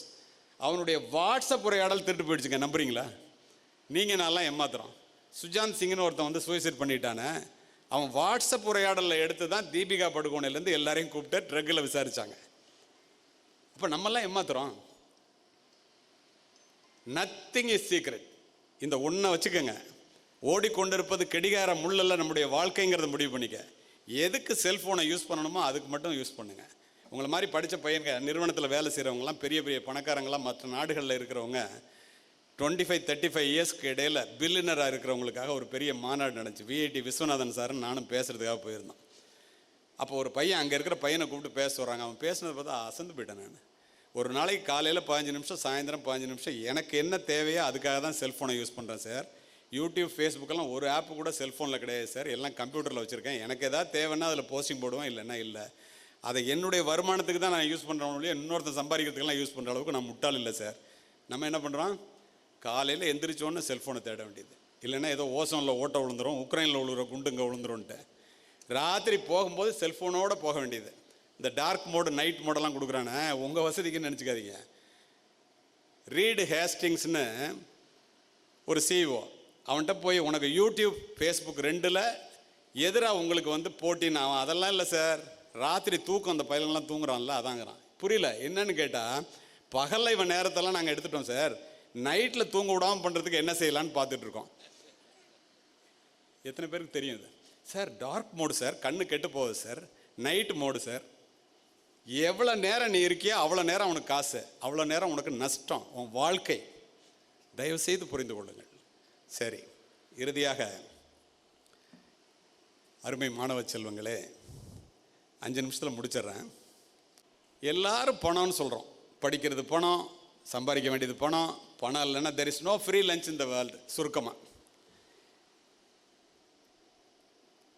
அவனுடைய வாட்ஸ்அப் உரையாடல் திருட்டு போயிடுச்சுங்க. நம்புறீங்களா? நீங்கள் நான்லாம் ஏமாத்துறோம். சுஜாந்த் சிங்னு ஒருத்தன் வந்து சூசைட் பண்ணிட்டானே, அவன் வாட்ஸ்அப் உரையாடலில் எடுத்து தான் தீபிகா படுகோனிலேருந்து எல்லாரையும் கூப்பிட்டு ட்ரக்கில் விசாரித்தாங்க. அப்போ நம்மெல்லாம் ஏமாத்துறோம். Nothing is secret. இந்த ஒன்றை வச்சுக்கோங்க. ஓடிக்கொண்டிருப்பது கெடிகார முள்ளல்ல நம்முடைய வாழ்க்கைங்கிறத முடிவு பண்ணிக்க. எதுக்கு செல்ஃபோனை யூஸ் பண்ணணுமோ அதுக்கு மட்டும் யூஸ் பண்ணுங்க. உங்களை மாதிரி படித்த பையன்க, நிறுவனத்தில் வேலை செய்கிறவங்களாம், பெரிய பெரிய பணக்காரங்களாம், மற்ற நாடுகளில் இருக்கிறவங்க 25-35 இயர்ஸ்க்கு இடையில் பில்லினராக இருக்கிறவங்களுக்காக ஒரு பெரிய மாநாடு நடந்துச்சு. விஐடி விஸ்வநாதன் சார்னு நானும் பேசுகிறதுக்காக போயிருந்தோம். அப்போ ஒரு பையன், அங்கே இருக்கிற பையனை கூப்பிட்டு பேச வர்றாங்க. அவன் பேசுனதை பார்த்தா அசந்து போயிட்டேன் நான். ஒரு நாளைக்கு காலையில் 15 நிமிஷம், சாயந்தரம் 15 நிமிஷம் எனக்கு என்ன தேவையோ அதுக்காக தான் செல்ஃபோனை யூஸ் பண்ணுறேன் சார். யூடியூப், ஃபேஸ்புக்கெல்லாம் ஒரு ஆப்பு கூட செல்ஃபோனில் கிடையாது சார். எல்லாம் கம்ப்யூட்டரில் வச்சுருக்கேன். எனக்கு எதாவது தேவைன்னா அதில் போஸ்டிங் போடுவேன், இல்லைன்னா இல்லை. அதை என்னுடைய வருமானத்துக்கு தான் நான் யூஸ் பண்ணுறேன், இன்னொருத்தன் சம்பாதிக்கிறதுக்கெல்லாம் யூஸ் பண்ணுற அளவுக்கு நான் முட்டாள் இல்லை சார். நம்ம என்ன பண்ணுறோம்? காலையில் எந்திரிச்சோன்னு செல்ஃபோனை தேட வேண்டியது. இல்லைன்னா ஏதோ ஓசோனில் ஓட்ட விழுந்துரும், உக்ரைனில் விழுகிற குண்டுங்க விழுந்துரும்ன்ட்டு. ராத்திரி போகும்போது செல்ஃபோனோடு போக வேண்டியது. இந்த டார்க் மோடு, நைட் மோடெல்லாம் கொடுக்குறானே, உங்கள் வசதிக்குன்னு நினச்சிக்காதீங்க. ரீடு ஹேஸ்டிங்ஸ்னு ஒரு சிஇஓ, அவன்கிட்ட போய் உனக்கு யூடியூப், ஃபேஸ்புக் 2ல் எதிராக உங்களுக்கு வந்து போட்டின்னு. அவன் அதெல்லாம் இல்லை சார், ராத்திரி தூக்கம் அந்த பயிலெல்லாம் தூங்குறான்ல அதாங்கிறான். புரியல என்னன்னு கேட்டால், பகலில் இவன் நேரத்தெல்லாம் நாங்கள் எடுத்துட்டோம் சார், நைட்டில் தூங்க விடாமல் பண்ணுறதுக்கு என்ன செய்யலான்னு பார்த்துட்ருக்கோம். எத்தனை பேருக்கு தெரியும் இது? சார் டார்க் மோடு சார், கண்ணு கெட்டு போகுது சார். Night mode sir. எவ்வளோ நேரம் நீ இருக்கியோ அவ்வளோ நேரம் அவனுக்கு காசு, அவ்வளோ நேரம் உனக்கு நஷ்டம், உன் வாழ்க்கை. தயவு செய்து புரிந்து கொள்ளுங்கள். சரி, இறுதியாக அருமை மாணவ செல்வங்களே, 5 நிமிஷத்தில் முடிச்சிடுறேன். எல்லாரும் பணம்னு சொல்கிறோம். படிக்கிறது பணம், சம்பாதிக்க வேண்டியது பணம். பணம் இல்லைன்னா there is no free lunch in the world. சுருக்கமாக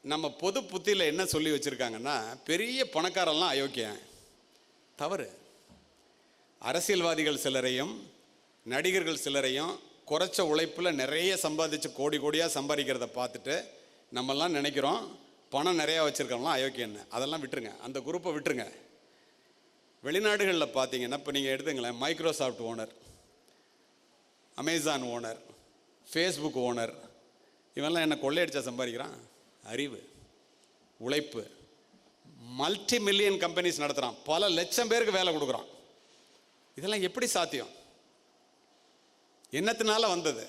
நம்ம பொது புத்தியில் என்ன சொல்லி வச்சுருக்காங்கன்னா, பெரிய பணக்காரெல்லாம் அயோக்கியன். தவறு. அரசியல்வாதிகள் சிலரையும் நடிகர்கள் சிலரையும் குறைச்ச உழைப்பில் நிறைய சம்பாதிச்சு கோடி கோடியாக சம்பாதிக்கிறத பார்த்துட்டு நம்மெல்லாம் நினைக்கிறோம் பணம் நிறையா வச்சுருக்கவங்களாம் அயோக்கியன்னு. அதெல்லாம் விட்டுருங்க, அந்த குரூப்பை விட்டுருங்க. வெளிநாடுகளில் பார்த்தீங்கன்னா, இப்போ நீங்கள் எடுத்துங்களேன், Microsoft owner, Amazon owner, Facebook owner, இவெல்லாம் என்ன கொள்ளையடிச்சா சம்பாதிக்கிறான்? அறிவு, உழைப்பு. மல்டி மில்லியன் கம்பெனிஸ் நடத்துகிறான், பல லட்சம் பேருக்கு வேலை கொடுக்குறான். இதெல்லாம் எப்படி சாத்தியம்? என்னத்தினால வந்தது?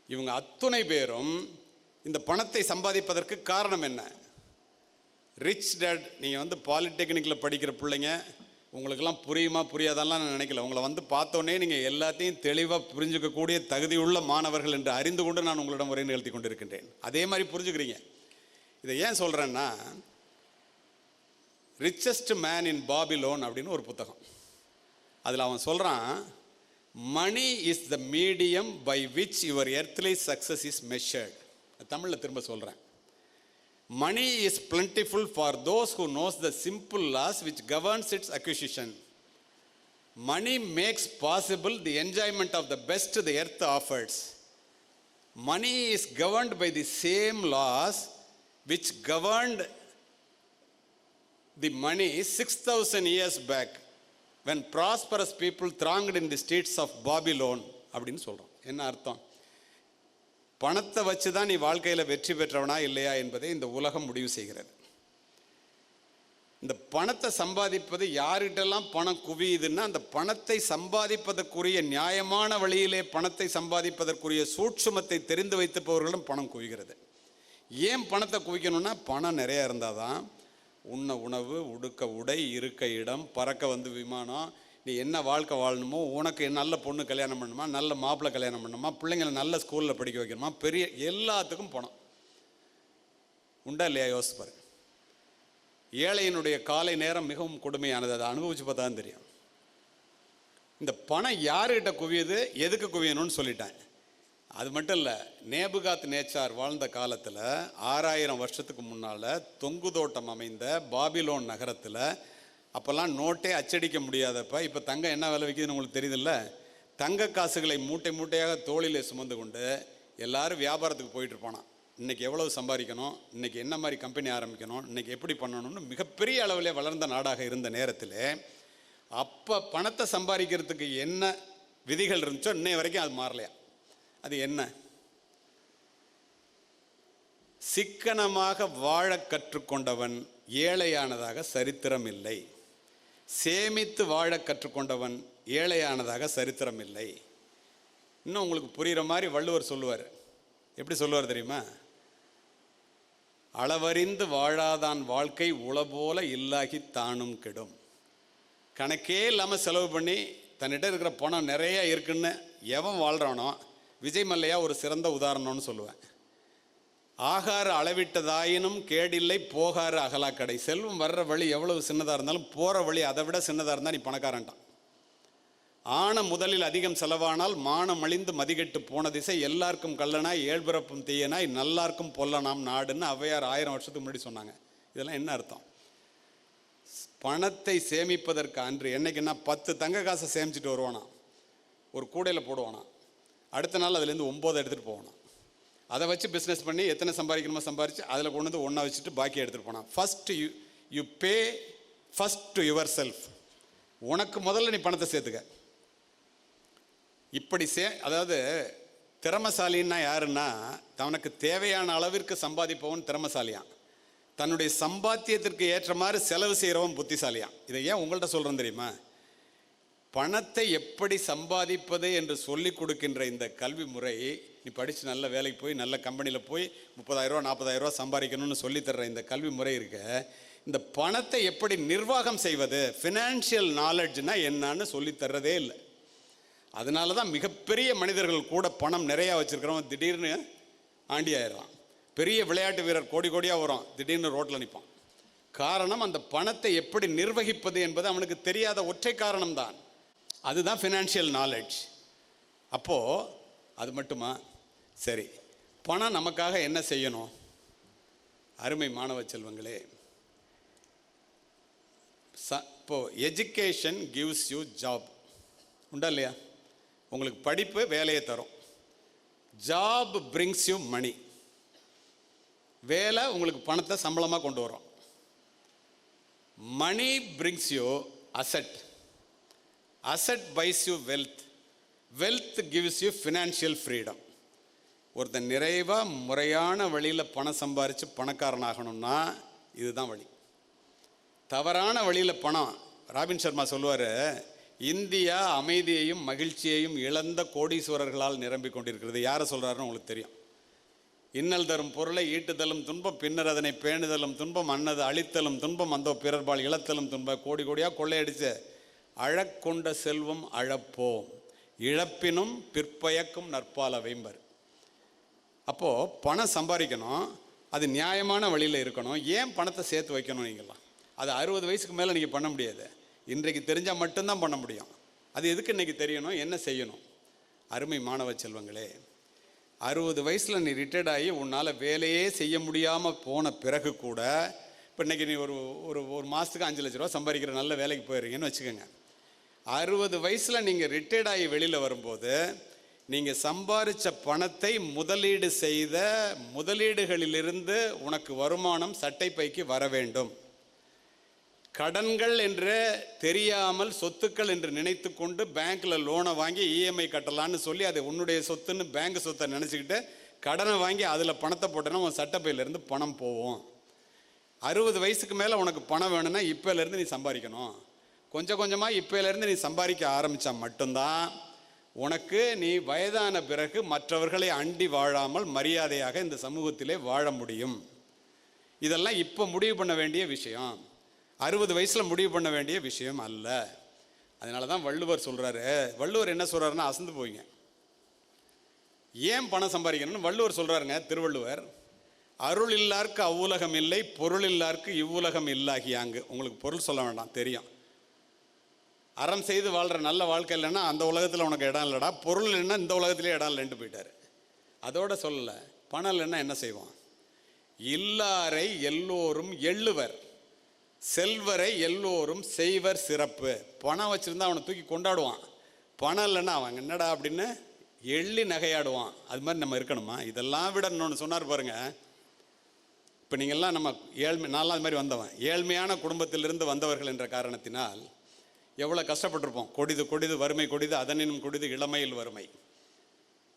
இவங்க அத்துணை பேரும் இந்த பணத்தை சம்பாதிப்பதற்கு காரணம் என்ன? Rich dad. நீங்கள் வந்து பாலிடெக்னிக்கில் படிக்கிற பிள்ளைங்க, உங்களுக்கெல்லாம் புரியுமா புரியாதெல்லாம் நான் நினைக்கல. உங்களை வந்து பார்த்தோன்னே நீங்கள் எல்லாத்தையும் தெளிவாக புரிஞ்சுக்கக்கூடிய தகுதியுள்ள மாணவர்கள் என்று அறிந்து கொண்டு நான் உங்களிடம் உரை நிகழ்த்தி கொண்டிருக்கின்றேன். அதே மாதிரி புரிஞ்சுக்கிறீங்க. இதை ஏன் சொல்கிறேன்னா, ரிச்சஸ்ட் மேன் இன் பாபிலோன் அப்படின்னு ஒரு புத்தகம். அதில் அவன் சொல்கிறான், money is the medium by which your earthly success is measured. தமிழில் திரும்ப சொல்கிறேன். Money is plentiful for those who knows the simple laws which governs its acquisition. Money makes possible the enjoyment of the best the earth offers. Money is governed by the same laws which governed the money 6,000 years back when prosperous people thronged in the streets of Babylon. அப்படின்னு சொல்கிறோம். என்ன அர்த்தம்? பணத்தை வச்சு தான் நீ வாழ்க்கையில் வெற்றி பெற்றவனா இல்லையா என்பதை இந்த உலகம் முடிவு செய்கிறது. இந்த பணத்தை சம்பாதிப்பது, யார்கிட்டெல்லாம் பணம் குவியுதுன்னா அந்த பணத்தை சம்பாதிப்பதற்குரிய நியாயமான வழியிலே பணத்தை சம்பாதிப்பதற்குரிய சூட்சுமத்தை தெரிந்து வைத்திருப்பவர்களும் பணம் குவிகிறது. ஏன் பணத்தை குவிக்கணும்னா பணம் நிறையா இருந்தால் தான் உண்ண உணவு, உடுக்க உடை, இருக்க இடம், பறக்க வந்து விமானம், நீ என்ன வாழ்க்கை வாழணுமோ, உனக்கு நல்ல பொண்ணு கல்யாணம் பண்ணணுமா, நல்ல மாப்பிள்ளை கல்யாணம் பண்ணணுமா, பிள்ளைங்களை நல்ல ஸ்கூலில் படிக்க வைக்கணுமா, பெரிய எல்லாத்துக்கும் பணம் உண்டா இல்லையா? யோசிப்பாரு. ஏழையினுடைய காலை நேரம் மிகவும் கொடுமையானது. அதை அனுபவிச்சு பார்த்தா தான் தெரியும். இந்த பணம் யாருக்கிட்ட குவியுது, எதுக்கு குவியணும்னு சொல்லிட்டேன். அது மட்டும் இல்லை, நேபுகாத் நேச்சார் வாழ்ந்த காலத்தில் 6000 வருஷத்துக்கு முன்னால் தொங்கு தோட்டம் அமைந்த பாபிலோன் நகரத்தில், அப்போல்லாம் நோட்டே அச்சடிக்க முடியாதப்ப, இப்போ தங்கம் என்ன விலை விற்கிதுன்னு உங்களுக்கு தெரியுதுல்ல, தங்க காசுகளை மூட்டை மூட்டையாக தோளிலே சுமந்து கொண்டு எல்லாரும் வியாபாரத்துக்கு போயிட்டு இருப்பானா. இன்றைக்கி எவ்வளவு சம்பாதிக்கணும், இன்றைக்கி என்ன மாதிரி கம்பெனி ஆரம்பிக்கணும், இன்றைக்கி எப்படி பண்ணணும்னு மிகப்பெரிய அளவிலே வளர்ந்த நாடாக இருந்த நேரத்தில், அப்போ பணத்தை சம்பாதிக்கிறதுக்கு என்ன விதிகள் இருந்துச்சோ இன்னை வரைக்கும் அது மாறலையா? அது என்ன? சிக்கனமாக வாழ கற்றுக்கொண்டவன் ஏழையானதாக சரித்திரம் இல்லை. சேமித்து வாழ கற்றுக்கொண்டவன் ஏழையானதாக சரித்திரம் இல்லை. இன்னும் உங்களுக்கு புரிகிற மாதிரி வள்ளுவர் சொல்லுவார். எப்படி சொல்லுவார் தெரியுமா? அளவறிந்து வாழாதான் வாழ்க்கை உளபோல இல்லாகி தானும் கெடும். கணக்கே இல்லாமல் செலவு பண்ணி தன்னிட்ட இருக்கிற பணம் நிறைய இருக்குன்னு எவன் வாழ்கிறானோ, விஜய் மல்லையா ஒரு சிறந்த உதாரணம்னு சொல்லுவேன். ஆகார அளவிட்டதாயினும் கேடில்லை போகாறு அகலாக்கடை. செல்வம் வர்ற வழி எவ்வளவு சின்னதாக இருந்தாலும் போகிற வழி அதை விட சின்னதாக இருந்தால் நீ பணக்காரன்ட்டான். ஆன முதலில் அதிகம் செலவானால் மானம் அழிந்து மதிகெட்டு போன திசை, எல்லாருக்கும் கள்ளனாய் ஏழ்பிறப்பும் தீயனாய் நல்லாருக்கும் பொல்லனாம் நாடுன்னு ஔவையார் 1000 வருஷத்துக்கு முன்னாடி சொன்னாங்க. இதெல்லாம் என்ன அர்த்தம்? பணத்தை சேமிப்பதற்கு அன்று என்னைக்குன்னா 10 தங்க காசை சேமிச்சுட்டு வருவானா, ஒரு கூடையில் போடுவானா, அடுத்த நாள் அதுலேருந்து 9 எடுத்துகிட்டு போவானா. அதை வச்சு பிஸ்னஸ் பண்ணி எத்தனை சம்பாதிக்கணுமோ சம்பாதிச்சு அதில் கொண்டு வந்து ஒன்றா வச்சுட்டு பாக்கி எடுத்துகிட்டு போனான். First you pay first to your self. உனக்கு முதல்ல நீ பணத்தை சேர்த்துக்க. இப்படி அதாவது திறமசாலின்னா யாருன்னா, தனக்கு தேவையான அளவிற்கு சம்பாதிப்பவன் திறமசாலியான், தன்னுடைய சம்பாத்தியத்திற்கு ஏற்ற மாதிரி செலவு செய்கிறவன் புத்திசாலியான். இதை ஏன் உங்கள்கிட்ட சொல்கிறேன் தெரியுமா? பணத்தை எப்படி சம்பாதிப்பது என்று சொல்லிக் கொடுக்கின்ற இந்த கல்வி முறை, நீ படித்து நல்ல வேலைக்கு போய் நல்ல கம்பெனியில் போய் 30,000 ரூபா 40,000 ரூபா சம்பாதிக்கணும்னு சொல்லித்தர்ற இந்த கல்வி முறை இருக்க, இந்த பணத்தை எப்படி நிர்வாகம் செய்வது, ஃபினான்ஷியல் நாலெட்ஜ்னா என்னன்னு சொல்லித்தர்றதே இல்லை. அதனால தான் மிகப்பெரிய மனிதர்கள் கூட பணம் நிறையா வச்சுருக்கிறவன் திடீர்னு ஆண்டி ஆயிடுறான். பெரிய விளையாட்டு வீரர் கோடி கோடியாக வரும், திடீர்னு ரோட்டில் நிற்பான். காரணம், அந்த பணத்தை எப்படி நிர்வகிப்பது என்பது அவனுக்கு தெரியாத ஒற்றை காரணம்தான். அதுதான் ஃபினான்ஷியல் நாலெட்ஜ். அப்போது அது மட்டுமா? சரி, பணம் நமக்காக என்ன செய்யணும்? அருமை மாணவ செல்வங்களே, இப்போது எஜுகேஷன் கிவ்ஸ் யூ ஜாப். உண்டா இல்லையா? உங்களுக்கு படிப்பு வேலையை தரும். Job brings you money. வேலை உங்களுக்கு பணத்தை சம்பளமாக கொண்டு வரும். Money brings you asset. Asset buys you wealth. Wealth gives you financial freedom. ஒருத்தன் நிறைவாக முறையான வழியில் பணம் சம்பாரித்து பணக்காரனாகணும்னா இதுதான் வழி. தவறான வழியில் பணம், ராபின் சர்மா சொல்லுவார், இந்தியா அமைதியையும் மகிழ்ச்சியையும் இழந்த கோடீஸ்வரர்களால் நிரம்பிக் கொண்டிருக்கிறது. யாரை சொல்கிறாருன்னு உங்களுக்கு தெரியும். இன்னல் தரும் பொருளை ஈட்டுதலும் துன்பம், பின்னர் அதனை பேணுதலும் துன்பம், அன்னது அழித்தலும் துன்பம், அந்த பிறர்பால் இழத்தலும் துன்பம். கோடி கோடியாக கொள்ளையடிச்சு அழக்கொண்ட செல்வம் அழப்போம், இழப்பினும் பிற்பயக்கும் நற்பால வைம்பர். அப்போது பணம் சம்பாதிக்கணும், அது நியாயமான வழியில் இருக்கணும். ஏன் பணத்தை சேர்த்து வைக்கணும்? நீங்களாம் அது 60 வயசுக்கு மேலே நீங்கள் பண்ண முடியாது. இன்றைக்கு தெரிஞ்சால் மட்டும்தான் பண்ண முடியும். அது எதுக்கு இன்றைக்கி தெரியணும், என்ன செய்யணும்? அருமை மாணவ செல்வங்களே, 60 வயசில் நீ ரிட்டையர்ட் ஆகி உன்னால் வேலையே செய்ய முடியாமல் போன பிறகு கூட, இப்போ இன்றைக்கி நீ ஒரு மாதத்துக்கு 5 லட்ச ரூபா சம்பாதிக்கிற நல்ல வேலைக்கு போயிடுறீங்கன்னு வச்சுக்கோங்க. 60 வயசில் நீங்கள் ரிட்டையர்ட் ஆகி வெளியில் வரும்போது நீங்கள் சம்பாதிச்ச பணத்தை முதலீடு செய்த முதலீடுகளிலிருந்து உனக்கு வருமானம் சட்டை பைக்கு வர வேண்டும். கடன்கள் என்று தெரியாமல் சொத்துக்கள் என்று நினைத்து கொண்டு பேங்க்கில் லோனை வாங்கி இஎம்ஐ கட்டலான்னு சொல்லி அது உன்னுடைய சொத்துன்னு பேங்க் சொத்தை நினச்சிக்கிட்டு கடனை வாங்கி அதில் பணத்தை போட்டேன்னா உன் சட்டப்பையிலேருந்து பணம் போகும். 60 வயசுக்கு மேலே உனக்கு பணம் வேணும்னா இப்போலேருந்து நீ சம்பாதிக்கணும். கொஞ்சம் கொஞ்சமாக இப்போலேருந்து நீ சம்பாதிக்க ஆரம்பித்தா மட்டும்தான் உனக்கு நீ வயதான பிறகு மற்றவர்களை அண்டி வாழாமல் மரியாதையாக இந்த சமூகத்திலே வாழ முடியும். இதெல்லாம் இப்போ முடிவு பண்ண வேண்டிய விஷயம், 60 வயசில் முடிவு பண்ண வேண்டிய விஷயம் அல்ல. அதனால தான் வள்ளுவர் சொல்கிறாரு. வள்ளுவர் என்ன சொல்கிறாருன்னா அசந்து போய்ங்க. ஏன் பணம் சம்பாதிக்கணும்னு வள்ளுவர் சொல்கிறாருங்க. திருவள்ளுவர், அருள் இல்லார்க்கு அவ்வுலகம் இல்லை, பொருள் இல்லார்க்கு இவ்வுலகம் இல்லாகியாங்கு. உங்களுக்கு பொருள் சொல்ல வேண்டாம், தெரியும். அறம் செய்து வாழ்கிற நல்ல வாழ்க்கை இல்லைன்னா அந்த உலகத்தில் உனக்கு இடம் இல்லைடா, பொருள் இல்லைன்னா இந்த உலகத்திலே இடம் இல்லைன்ட்டு போயிட்டார். அதோட சொல்லலை, பணம் இல்லைன்னா என்ன செய்வான்? இல்லாரை எல்லோரும் எள்ளுவர், செல்வரை எல்லோரும் செய்வர் சிறப்பு. பணம் வச்சுருந்தா அவனை தூக்கி கொண்டாடுவான், பணம் இல்லைன்னா அவன் என்னடா அப்படின்னு எள்ளி நகையாடுவான். அது மாதிரி நம்ம இருக்கணுமா? இதெல்லாம் விட இன்னொன்று சொன்னார் பாருங்க. இப்போ நீங்கள்லாம் நம்ம நான்லாம் அது மாதிரி வந்தவன், ஏழ்மையான குடும்பத்திலிருந்து வந்தவர்கள் என்ற காரணத்தினால் எவ்வளோ கஷ்டப்பட்டிருப்போம். கொடிது கொடிது வறுமை கொடிது, அதனினும் கொடிது இளமையில் வறுமை.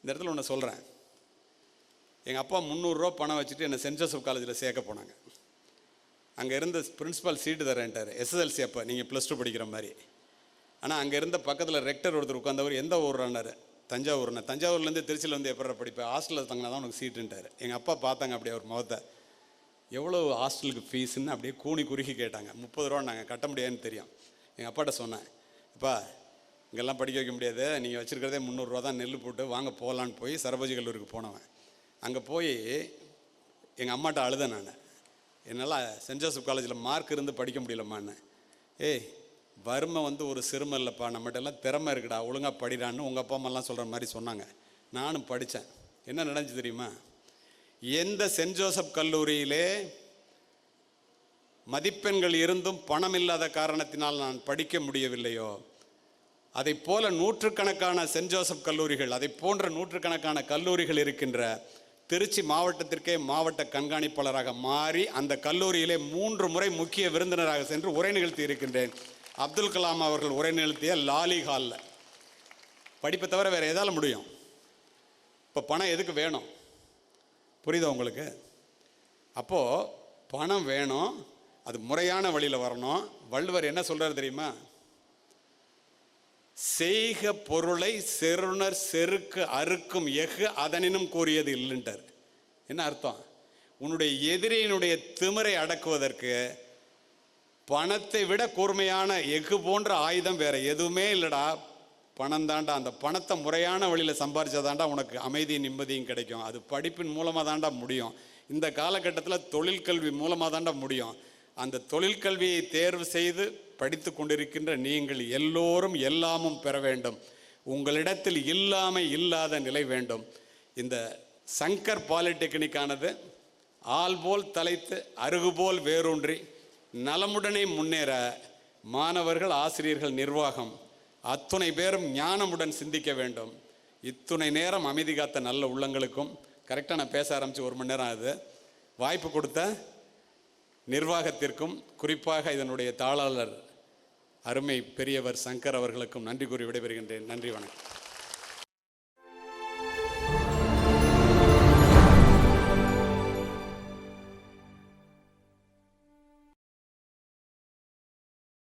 இந்த இடத்துல ஒன்று சொல்கிறேன். எங்கள் அப்பா 300 ரூபா பணம் வச்சுட்டு என்னை சென்ட் ஜோசப் காலேஜில் சேர்க்க போனாங்க. அங்கே இருந்த பிரின்ஸிபால் சீட்டு தரேன்ட்டார். SSLC அப்போ நீங்கள் +2 படிக்கிற மாதிரி. ஆனால் அங்கே இருந்த பக்கத்தில் ரெக்டர் ஒருத்தர் உட்காந்தவர், எந்த ஊர்னாரு? தஞ்சாவூர்னா. தஞ்சாவூர்லேருந்து திருச்சியில் வந்து எப்போ படிப்பேன், ஹாஸ்டலில் தங்கினா தான் உனக்கு சீட்டுன்ட்டார். எங்கள் அப்பா பார்த்தாங்க அப்படியே ஒரு முகத்தை, எவ்வளோ ஹாஸ்டலுக்கு ஃபீஸுன்னு அப்படியே கூனி குறுகி கேட்டாங்க. 30 ரூபா நாங்கள் கட்ட முடியாதுன்னு தெரியும். எங்கள் அப்பாட்ட சொன்னேன், அப்பா இங்கெல்லாம் படிக்க வைக்க முடியாது, நீங்கள் வச்சுருக்கிறதே 300 ரூபா தான், நெல் போட்டு வாங்க போகலான்னு போய் சரபோஜி கல்லூரிக்கு போனவன். அங்கே போய் எங்கள் அம்மாட்ட அழுதேன் நான், என்னால் சென்ட் ஜோசப் காலேஜில் மார்க் இருந்து படிக்க முடியலம்மான்னு. ஏய், வறுமை வந்து ஒரு சிறுமை இல்லைப்பா, நம்மகிட்ட எல்லாம் திறமை இருக்குடா, ஒழுங்காக படிடான்னு உங்கள் அப்பா அம்மாலாம் சொல்கிற மாதிரி சொன்னாங்க. நானும் படித்தேன். என்ன நடந்துச்சு தெரியுமா? எந்த சென்ட் ஜோசப் கல்லூரியிலே மதிப்பெண்கள் இருந்தும் பணம் இல்லாத காரணத்தினால் நான் படிக்க முடியவில்லையோ, அதை போல நூற்றுக்கணக்கான சென்ட் ஜோசப் கல்லூரிகள், அதை போன்ற நூற்றுக்கணக்கான கல்லூரிகள் இருக்கின்ற திருச்சி மாவட்டத்திற்கே மாவட்ட கண்காணிப்பாளராக மாறி அந்த கல்லூரியிலே 3 முறை முக்கிய விருந்தினராக சென்று உரை நிகழ்த்தி இருக்கின்றேன். அப்துல் கலாம் அவர்கள் உரை நிகழ்த்திய லாலி ஹாலில். படிப்பை தவிர வேறு எதால் முடியும்? இப்போ பணம் எதுக்கு வேணும்? புரியுதா உங்களுக்கு? அப்போது பணம் வேணும், அது முறையான வழியில் வரணும். வள்ளுவர் என்ன சொல்கிறார் தெரியுமா? செய்க பொருளை செருணர் செருக்கு அறுக்கும் எஃகு அதனினும் கூறியது இல்லைன்ட்டார். என்ன அர்த்தம்? உன்னுடைய எதிரியினுடைய திமிரை அடக்குவதற்கு பணத்தை விட கூர்மையான எஃகு போன்ற ஆயுதம் வேற எதுவுமே இல்லைடா, பணம் தாண்டா. அந்த பணத்தை முறையான வழியில் சம்பாரிச்சாதாண்டா உனக்கு அமைதியும் நிம்மதியும் கிடைக்கும். அது படிப்பின் மூலமாக தாண்டா முடியும். இந்த காலகட்டத்தில் தொழிற்கல்வி மூலமாக தாண்டா முடியும். அந்த தொழிற்கல்வியை தேர்வு செய்து படித்து கொண்டிருக்கின்ற நீங்கள் எல்லோரும் எல்லாமும் பெற வேண்டும். உங்களிடத்தில் இல்லாத நிலை வேண்டும். இந்த சங்கர் பாலிடெக்னிக்கானது ஆள் போல் தலைத்து அருகுபோல் வேரூன்றி நலமுடனே முன்னேற மாணவர்கள், ஆசிரியர்கள், நிர்வாகம் அத்துணை பேரும் ஞானமுடன் சிந்திக்க வேண்டும். இத்துணை நேரம் அமைதி காத்த நல்ல உள்ளங்களுக்கும், கரெக்டாக நான் பேச ஆரம்பித்து 1 மணி நேரம் ஆகுது, வாய்ப்பு கொடுத்த நிர்வாகத்திற்கும், குறிப்பாக இதனுடைய தாளாளர் அருமை பெரியவர் சங்கர் அவர்களுக்கும் நன்றி கூறி விடைபெறுகின்றேன். நன்றி, வணக்கம்.